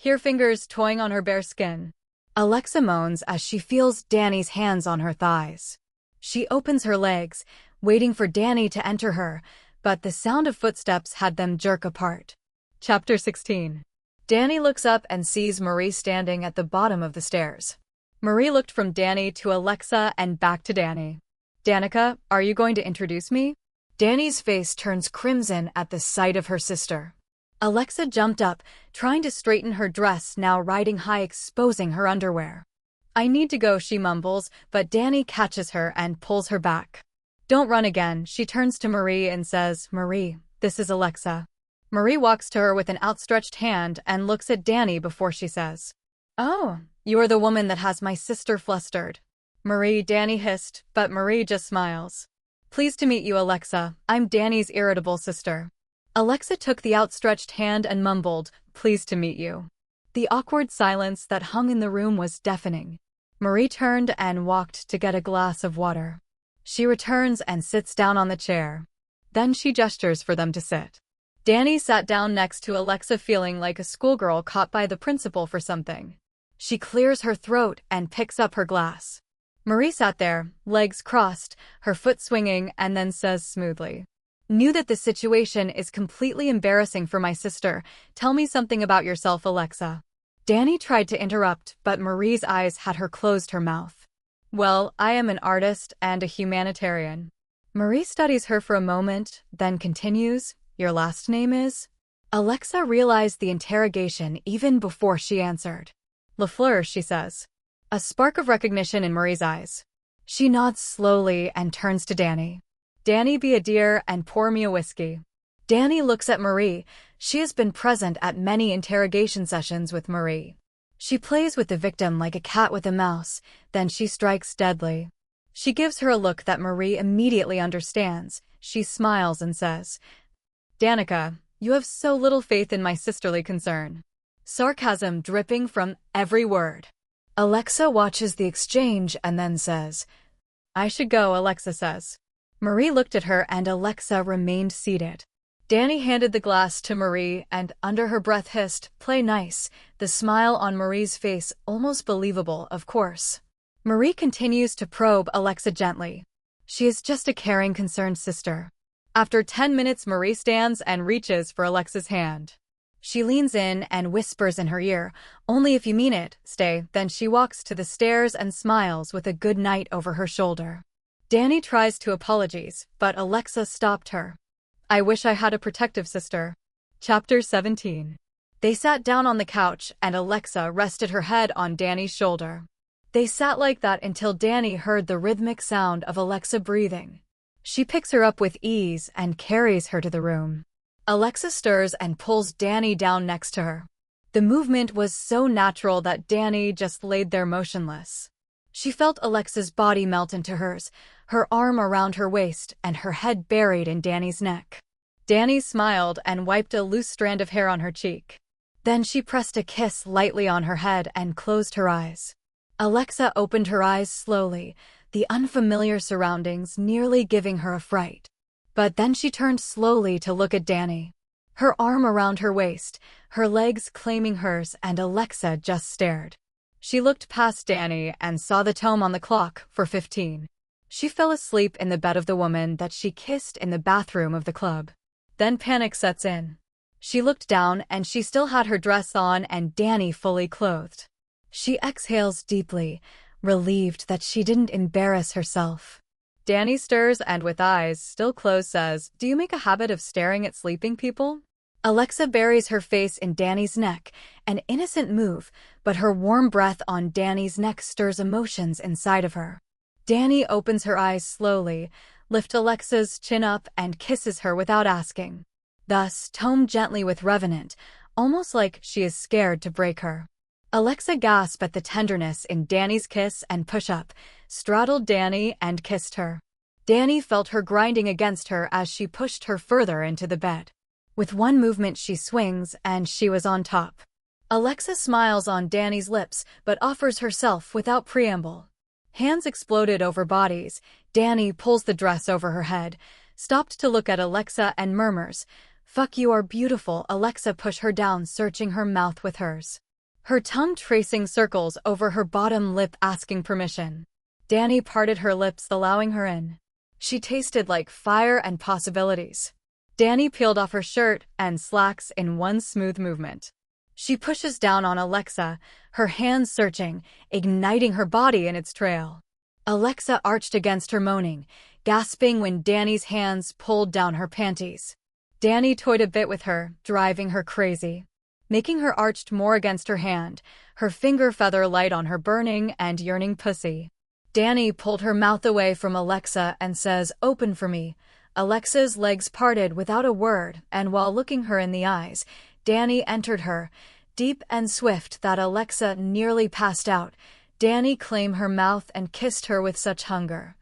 Speaker 1: Her fingers toying on her bare skin. Alexa moans as she feels Danny's hands on her thighs. She opens her legs, waiting for Danny to enter her, but the sound of footsteps had them jerk apart. Chapter 16. Danny looks up and sees Marie standing at the bottom of the stairs. Marie looked from Danny to Alexa and back to Danny. "Danica, are you going to introduce me?" Danny's face turns crimson at the sight of her sister. Alexa jumped up, trying to straighten her dress, now riding high, exposing her underwear. "I need to go," she mumbles, but Danny catches her and pulls her back. "Don't run again." She turns to Marie and says, "Marie, this is Alexa." Marie walks to her with an outstretched hand and looks at Danny before she says, "Oh, you are the woman that has my sister flustered." "Marie," Danny hissed, but Marie just smiles. "Pleased to meet you, Alexa. I'm Danny's irritable sister." Alexa took the outstretched hand and mumbled, "Pleased to meet you." The awkward silence that hung in the room was deafening. Marie turned and walked to get a glass of water. She returns and sits down on the chair. Then she gestures for them to sit. Danny sat down next to Alexa, feeling like a schoolgirl caught by the principal for something. She clears her throat and picks up her glass. Marie sat there, legs crossed, her foot swinging, and then says smoothly, "Knew that this situation is completely embarrassing for my sister. Tell me something about yourself, Alexa." Danny tried to interrupt, but Marie's eyes had her closed her mouth. "Well, I am an artist and a humanitarian." Marie studies her for a moment, then continues, "Your last name is?" Alexa realized the interrogation even before she answered. "Lafleur," she says. A spark of recognition in Marie's eyes. She nods slowly and turns to Danny. "Danny, be a dear and pour me a whiskey." Danny looks at Marie. She has been present at many interrogation sessions with Marie. She plays with the victim like a cat with a mouse, then she strikes deadly. She gives her a look that Marie immediately understands. She smiles and says, "Danica, you have so little faith in my sisterly concern." Sarcasm dripping from every word. Alexa watches the exchange and then says, "I should go," Alexa says. Marie looked at her and Alexa remained seated. Danny handed the glass to Marie and under her breath hissed, "Play nice," the smile on Marie's face almost believable, of course. Marie continues to probe Alexa gently. She is just a caring, concerned sister. After 10 minutes, Marie stands and reaches for Alexa's hand. She leans in and whispers in her ear, "Only if you mean it, stay." Then she walks to the stairs and smiles with a good night over her shoulder. Danny tries to apologize, but Alexa stopped her. "I wish I had a protective sister." Chapter 17. They sat down on the couch and Alexa rested her head on Danny's shoulder. They sat like that until Danny heard the rhythmic sound of Alexa breathing. She picks her up with ease and carries her to the room. Alexa stirs and pulls Danny down next to her. The movement was so natural that Danny just laid there motionless. She felt Alexa's body melt into hers, her arm around her waist and her head buried in Danny's neck. Danny smiled and wiped a loose strand of hair on her cheek. Then she pressed a kiss lightly on her head and closed her eyes. Alexa opened her eyes slowly, the unfamiliar surroundings nearly giving her a fright. But then she turned slowly to look at Danny. Her arm around her waist, her legs claiming hers, and Alexa just stared. She looked past Danny and saw the tome on the clock for 15. She fell asleep in the bed of the woman that she kissed in the bathroom of the club. Then panic sets in. She looked down and she still had her dress on and Danny fully clothed. She exhales deeply, relieved that she didn't embarrass herself. Danny stirs and with eyes still closed says, "Do you make a habit of staring at sleeping people?" Alexa buries her face in Danny's neck, an innocent move, but her warm breath on Danny's neck stirs emotions inside of her. Danny opens her eyes slowly, lifts Alexa's chin up and kisses her without asking. Thus, tome gently with revenant, almost like she is scared to break her. Alexa gasped at the tenderness in Danny's kiss and push up, straddled Danny and kissed her. Danny felt her grinding against her as she pushed her further into the bed. With one movement she swings and she was on top. Alexa smiles on Danny's lips but offers herself without preamble. Hands exploded over bodies. Danny pulls the dress over her head, stopped to look at Alexa and murmurs, "Fuck, you are beautiful." Alexa pushed her down, searching her mouth with hers, her tongue tracing circles over her bottom lip, asking permission. Danny parted her lips, allowing her in. She tasted like fire and possibilities. Danny peeled off her shirt and slacks in one smooth movement. She pushes down on Alexa, her hands searching, igniting her body in its trail. Alexa arched against her, moaning, gasping when Danny's hands pulled down her panties. Danny toyed a bit with her, driving her crazy, making her arched more against her hand, her finger feather light on her burning and yearning pussy. Danny pulled her mouth away from Alexa and says, "Open for me." Alexa's legs parted without a word, and while looking her in the eyes, Danny entered her, deep and swift that Alexa nearly passed out. Danny claimed her mouth and kissed her with such hunger.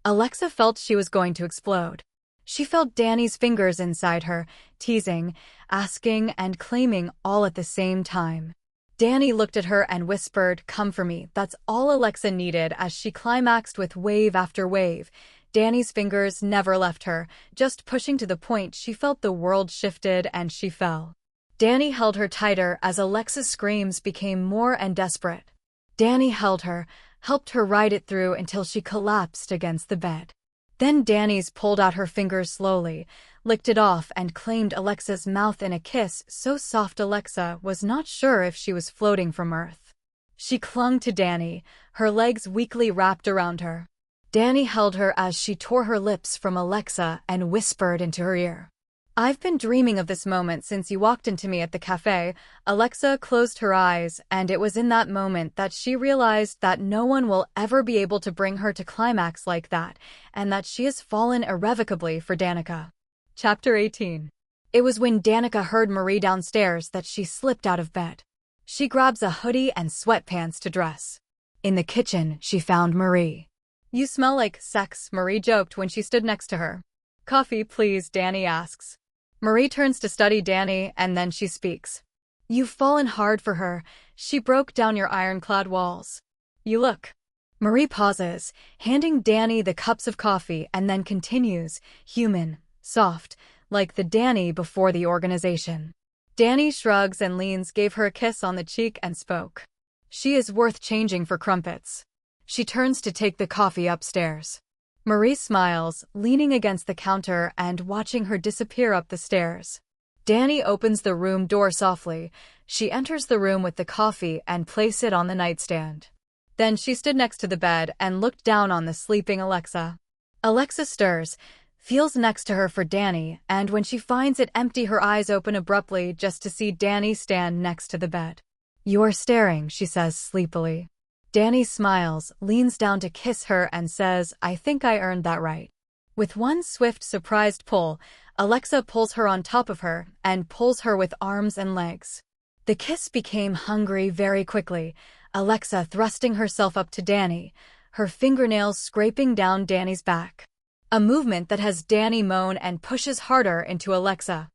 Speaker 1: Alexa felt she was going to explode. She felt Danny's fingers inside her, teasing, asking, and claiming all at the same time. Danny looked at her and whispered, "Come for me." That's all Alexa needed as she climaxed with wave after wave. Danny's fingers never left her, just pushing to the point she felt the world shifted and she fell. Danny held her tighter as Alexa's screams became more and desperate. Danny held her, helped her ride it through until she collapsed against the bed. Then Danny's pulled out her fingers slowly, licked it off, and claimed Alexa's mouth in a kiss so soft Alexa was not sure if she was floating from Earth. She clung to Danny, her legs weakly wrapped around her. Danny held her as she tore her lips from Alexa and whispered into her ear, "I've been dreaming of this moment since you walked into me at the cafe." Alexa closed her eyes, and it was in that moment that she realized that no one will ever be able to bring her to climax like that, and that she has fallen irrevocably for Danica. Chapter 18. It was when Danica heard Marie downstairs that she slipped out of bed. She grabs a hoodie and sweatpants to dress. In the kitchen, she found Marie. "You smell like sex," Marie joked when she stood next to her. "Coffee, please," Danny asks. Marie turns to study Danny, and then she speaks. "You've fallen hard for her. She broke down your ironclad walls. You look." Marie pauses, handing Danny the cups of coffee, and then continues, "Human, soft, like the Danny before the organization." Danny shrugs and leans, gave her a kiss on the cheek, and spoke. "She is worth changing for crumpets." She turns to take the coffee upstairs. Marie smiles, leaning against the counter and watching her disappear up the stairs. Danny opens the room door softly. She enters the room with the coffee and places it on the nightstand. Then she stood next to the bed and looked down on the sleeping Alexa. Alexa stirs, feels next to her for Danny, and when she finds it empty, her eyes open abruptly just to see Danny stand next to the bed. "You're staring," she says sleepily. Danny smiles, leans down to kiss her, and says, "I think I earned that right." With one swift, surprised pull, Alexa pulls her on top of her and pulls her with arms and legs. The kiss became hungry very quickly, Alexa thrusting herself up to Danny, her fingernails scraping down Danny's back. A movement that has Danny moan and pushes harder into Alexa,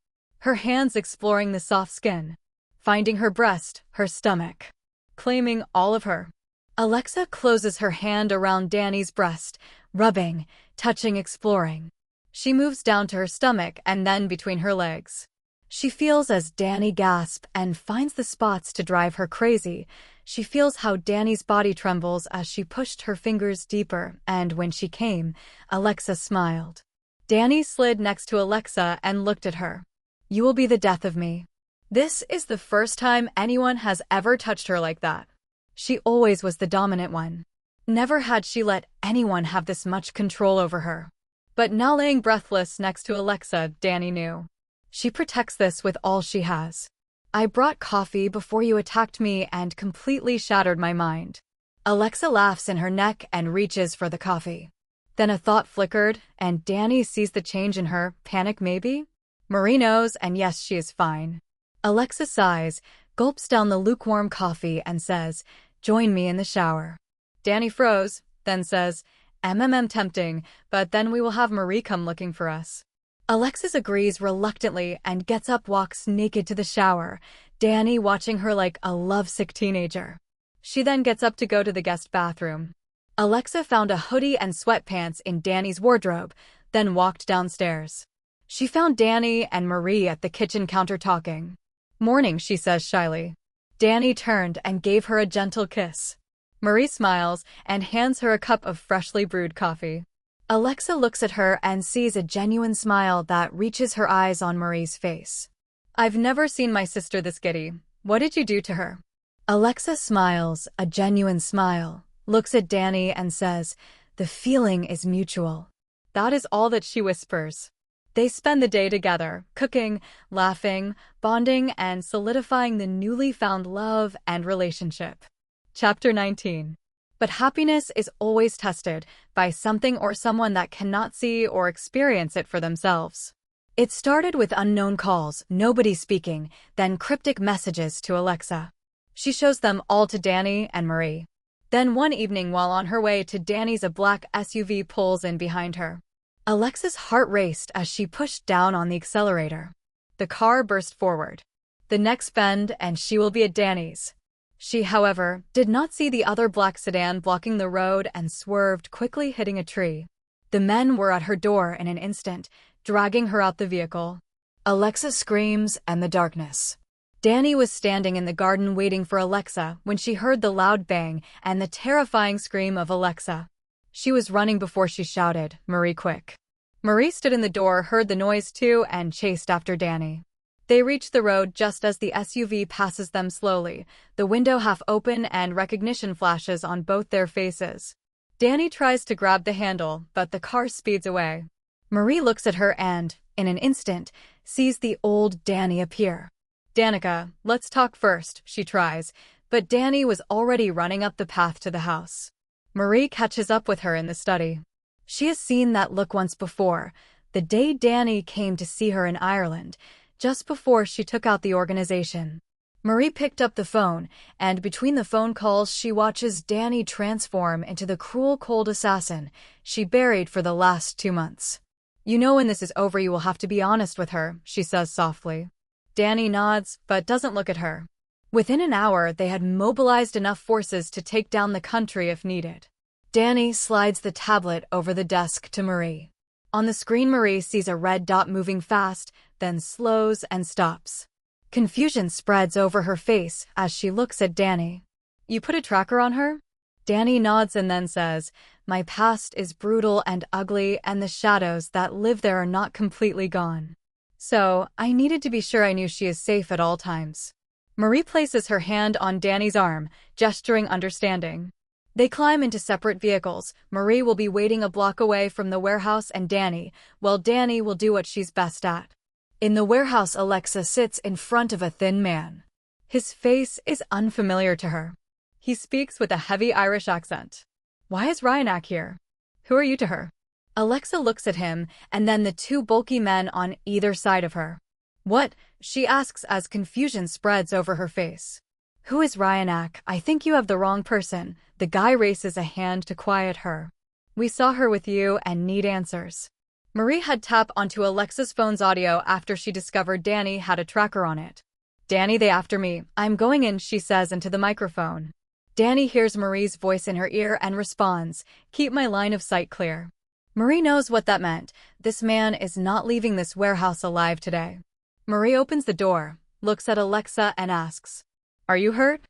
Speaker 1: her hands exploring the soft skin, finding her breast, her stomach, claiming all of her. Alexa closes her hand around Danny's breast, rubbing, touching, exploring. She moves down to her stomach and then between her legs. She feels as Danny gasps and finds the spots to drive her crazy. She feels how Danny's body trembles as she pushed her fingers deeper, and when she came, Alexa smiled. Danny slid next to Alexa and looked at her. "You will be the death of me." This is the first time anyone has ever touched her like that. She always was the dominant one. Never had she let anyone have this much control over her. But now laying breathless next to Alexa, Danny knew. She protects this with all she has. "I brought coffee before you attacked me and completely shattered my mind." Alexa laughs in her neck and reaches for the coffee. Then a thought flickered, and Danny sees the change in her. Panic maybe? Marie knows, and yes, she is fine. Alexa sighs, gulps down the lukewarm coffee, and says, "Join me in the shower." Danny froze, then says, Tempting, but then we will have Marie come looking for us." Alexis agrees reluctantly and gets up, walks naked to the shower, Danny watching her like a lovesick teenager. She then gets up to go to the guest bathroom. Alexa found a hoodie and sweatpants in Danny's wardrobe, then walked downstairs. She found Danny and Marie at the kitchen counter talking. "Morning," she says shyly. Danny turned and gave her a gentle kiss. Marie smiles and hands her a cup of freshly brewed coffee. Alexa looks at her and sees a genuine smile that reaches her eyes on Marie's face. "I've never seen my sister this giddy. What did you do to her?" Alexa smiles, a genuine smile, looks at Danny and says, "The feeling is mutual." That is all that she whispers. They spend the day together, cooking, laughing, bonding, and solidifying the newly found love and relationship. Chapter 19. But happiness is always tested by something or someone that cannot see or experience it for themselves. It started with unknown calls, nobody speaking, then cryptic messages to Alexa. She shows them all to Danny and Marie. Then one evening while on her way to Danny's, a black SUV pulls in behind her. Alexa's heart raced as she pushed down on the accelerator. The car burst forward. The next bend and she will be at Danny's. She, however, did not see the other black sedan blocking the road and swerved, quickly hitting a tree. The men were at her door in an instant, dragging her out the vehicle. Alexa screams and the darkness. Danny was standing in the garden waiting for Alexa when she heard the loud bang and the terrifying scream of Alexa. She was running before she shouted, "Marie, quick." Marie stood in the door, heard the noise too, and chased after Danny. They reach the road just as the SUV passes them slowly, the window half open and recognition flashes on both their faces. Danny tries to grab the handle, but the car speeds away. Marie looks at her and, in an instant, sees the old Danny appear. "Danica, let's talk first," she tries, but Danny was already running up the path to the house. Marie catches up with her in the study. She has seen that look once before, the day Danny came to see her in Ireland, just before she took out the organization. Marie picked up the phone, and between the phone calls she watches Danny transform into the cruel, cold assassin she buried for the last 2 months. "You know when this is over you will have to be honest with her," she says softly. Danny nods, but doesn't look at her. Within an hour, they had mobilized enough forces to take down the country if needed. Danny slides the tablet over the desk to Marie. On the screen, Marie sees a red dot moving fast, then slows and stops. Confusion spreads over her face as she looks at Danny. "You put a tracker on her?" Danny nods and then says, "My past is brutal and ugly, and the shadows that live there are not completely gone. So, I needed to be sure I knew she is safe at all times." Marie places her hand on Danny's arm, gesturing understanding. They climb into separate vehicles. Marie will be waiting a block away from the warehouse and Danny, while Danny will do what she's best at. In the warehouse, Alexa sits in front of a thin man. His face is unfamiliar to her. He speaks with a heavy Irish accent. "Why is Ryanak here? Who are you to her?" Alexa looks at him and then the two bulky men on either side of her. "What?" she asks as confusion spreads over her face. "Who is Ryanak? I think you have the wrong person." The guy raises a hand to quiet her. "We saw her with you and need answers." Marie had tapped onto Alexa's phone's audio after she discovered Danny had a tracker on it. "Danny, they after me. I'm going in," she says into the microphone. Danny hears Marie's voice in her ear and responds, "Keep my line of sight clear." Marie knows what that meant. This man is not leaving this warehouse alive today. Marie opens the door, looks at Alexa and asks, "Are you hurt?"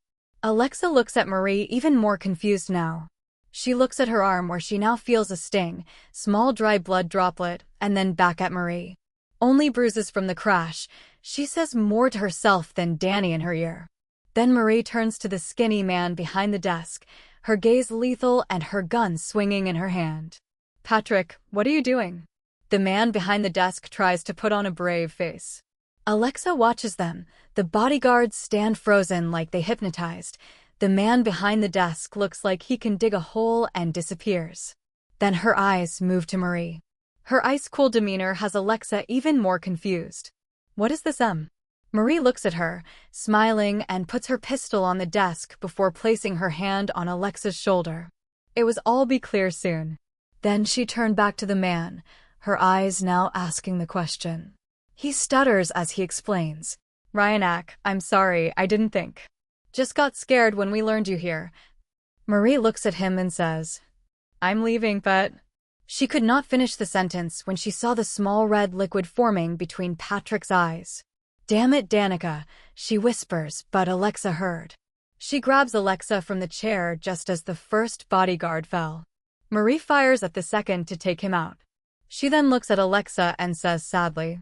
Speaker 1: Alexa looks at Marie even more confused now. She looks at her arm where she now feels a sting, small dry blood droplet, and then back at Marie. "Only bruises from the crash." She says more to herself than Danny in her ear. Then Marie turns to the skinny man behind the desk, her gaze lethal and her gun swinging in her hand. "Patrick, what are you doing?" The man behind the desk tries to put on a brave face. Alexa watches them. The bodyguards stand frozen like they hypnotized. The man behind the desk looks like he can dig a hole and disappears. Then her eyes move to Marie. Her ice-cool demeanor has Alexa even more confused. "What is this, Marie looks at her, smiling, and puts her pistol on the desk before placing her hand on Alexa's shoulder. It was all be clear soon. Then she turned back to the man, her eyes now asking the question. He stutters as he explains. "Ryanak, I'm sorry, I didn't think. Just got scared when we learned you here." Marie looks at him and says, I'm leaving, but... She could not finish the sentence when she saw the small red liquid forming between Patrick's eyes. "Damn it, Danica," she whispers, but Alexa heard. She grabs Alexa from the chair just as the first bodyguard fell. Marie fires at the second to take him out. She then looks at Alexa and says sadly,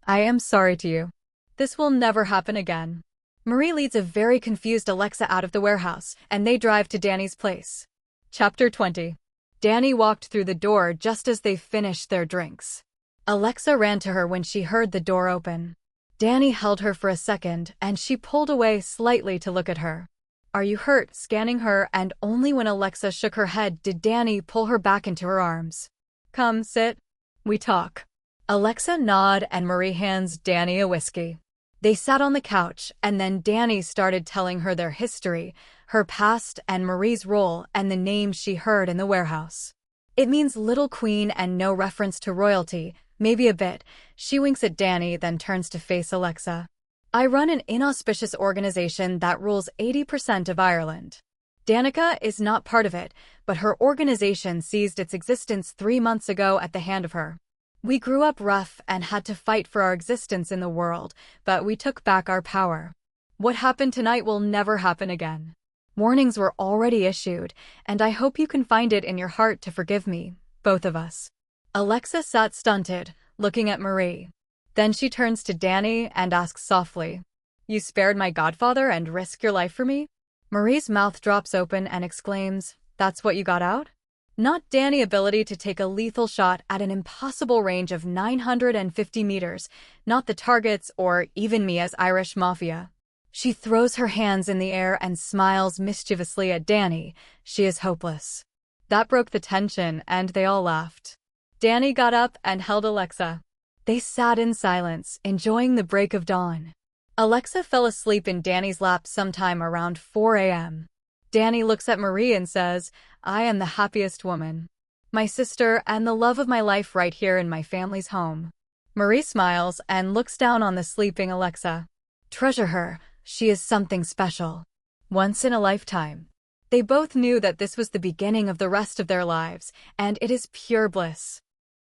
Speaker 1: "I am sorry to you. This will never happen again." Marie leads a very confused Alexa out of the warehouse, and they drive to Danny's place. Chapter 20. Danny walked through the door just as they finished their drinks. Alexa ran to her when she heard the door open. Danny held her for a second, and she pulled away slightly to look at her. "Are you hurt?" scanning her, and only when Alexa shook her head did Danny pull her back into her arms. "Come, sit. We talk." Alexa nodded and Marie hands Danny a whiskey. They sat on the couch, and then Danny started telling her their history, her past and Marie's role and the names she heard in the warehouse. "It means Little Queen and no reference to royalty, maybe a bit." She winks at Danny, then turns to face Alexa. "I run an inauspicious organization that rules 80% of Ireland. Danica is not part of it, but her organization ceased its existence 3 months ago at the hand of her. We grew up rough and had to fight for our existence in the world, but we took back our power. What happened tonight will never happen again. Warnings were already issued, and I hope you can find it in your heart to forgive me, both of us." Alexa sat stunted, looking at Marie. Then she turns to Danny and asks softly, "You spared my godfather and risked your life for me?" Marie's mouth drops open and exclaims, "That's what you got out?" Not Danny's ability to take a lethal shot at an impossible range of 950 meters, not the targets or even me as Irish mafia. She throws her hands in the air and smiles mischievously at Danny. She is hopeless. That broke the tension, and they all laughed. Danny got up and held Alexa. They sat in silence, enjoying the break of dawn. Alexa fell asleep in Danny's lap sometime around 4 a.m. Danny looks at Marie and says, "I am the happiest woman. My sister and the love of my life right here in my family's home." Marie smiles and looks down on the sleeping Alexa. "Treasure her. She is something special. Once in a lifetime." They both knew that this was the beginning of the rest of their lives, and it is pure bliss.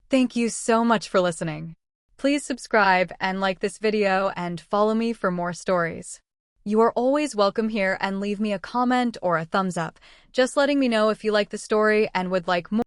Speaker 1: Thank you so much for listening. Please subscribe and like this video and follow me for more stories. You are always welcome here, and leave me a comment or a thumbs up, just letting me know if you like the story and would like more.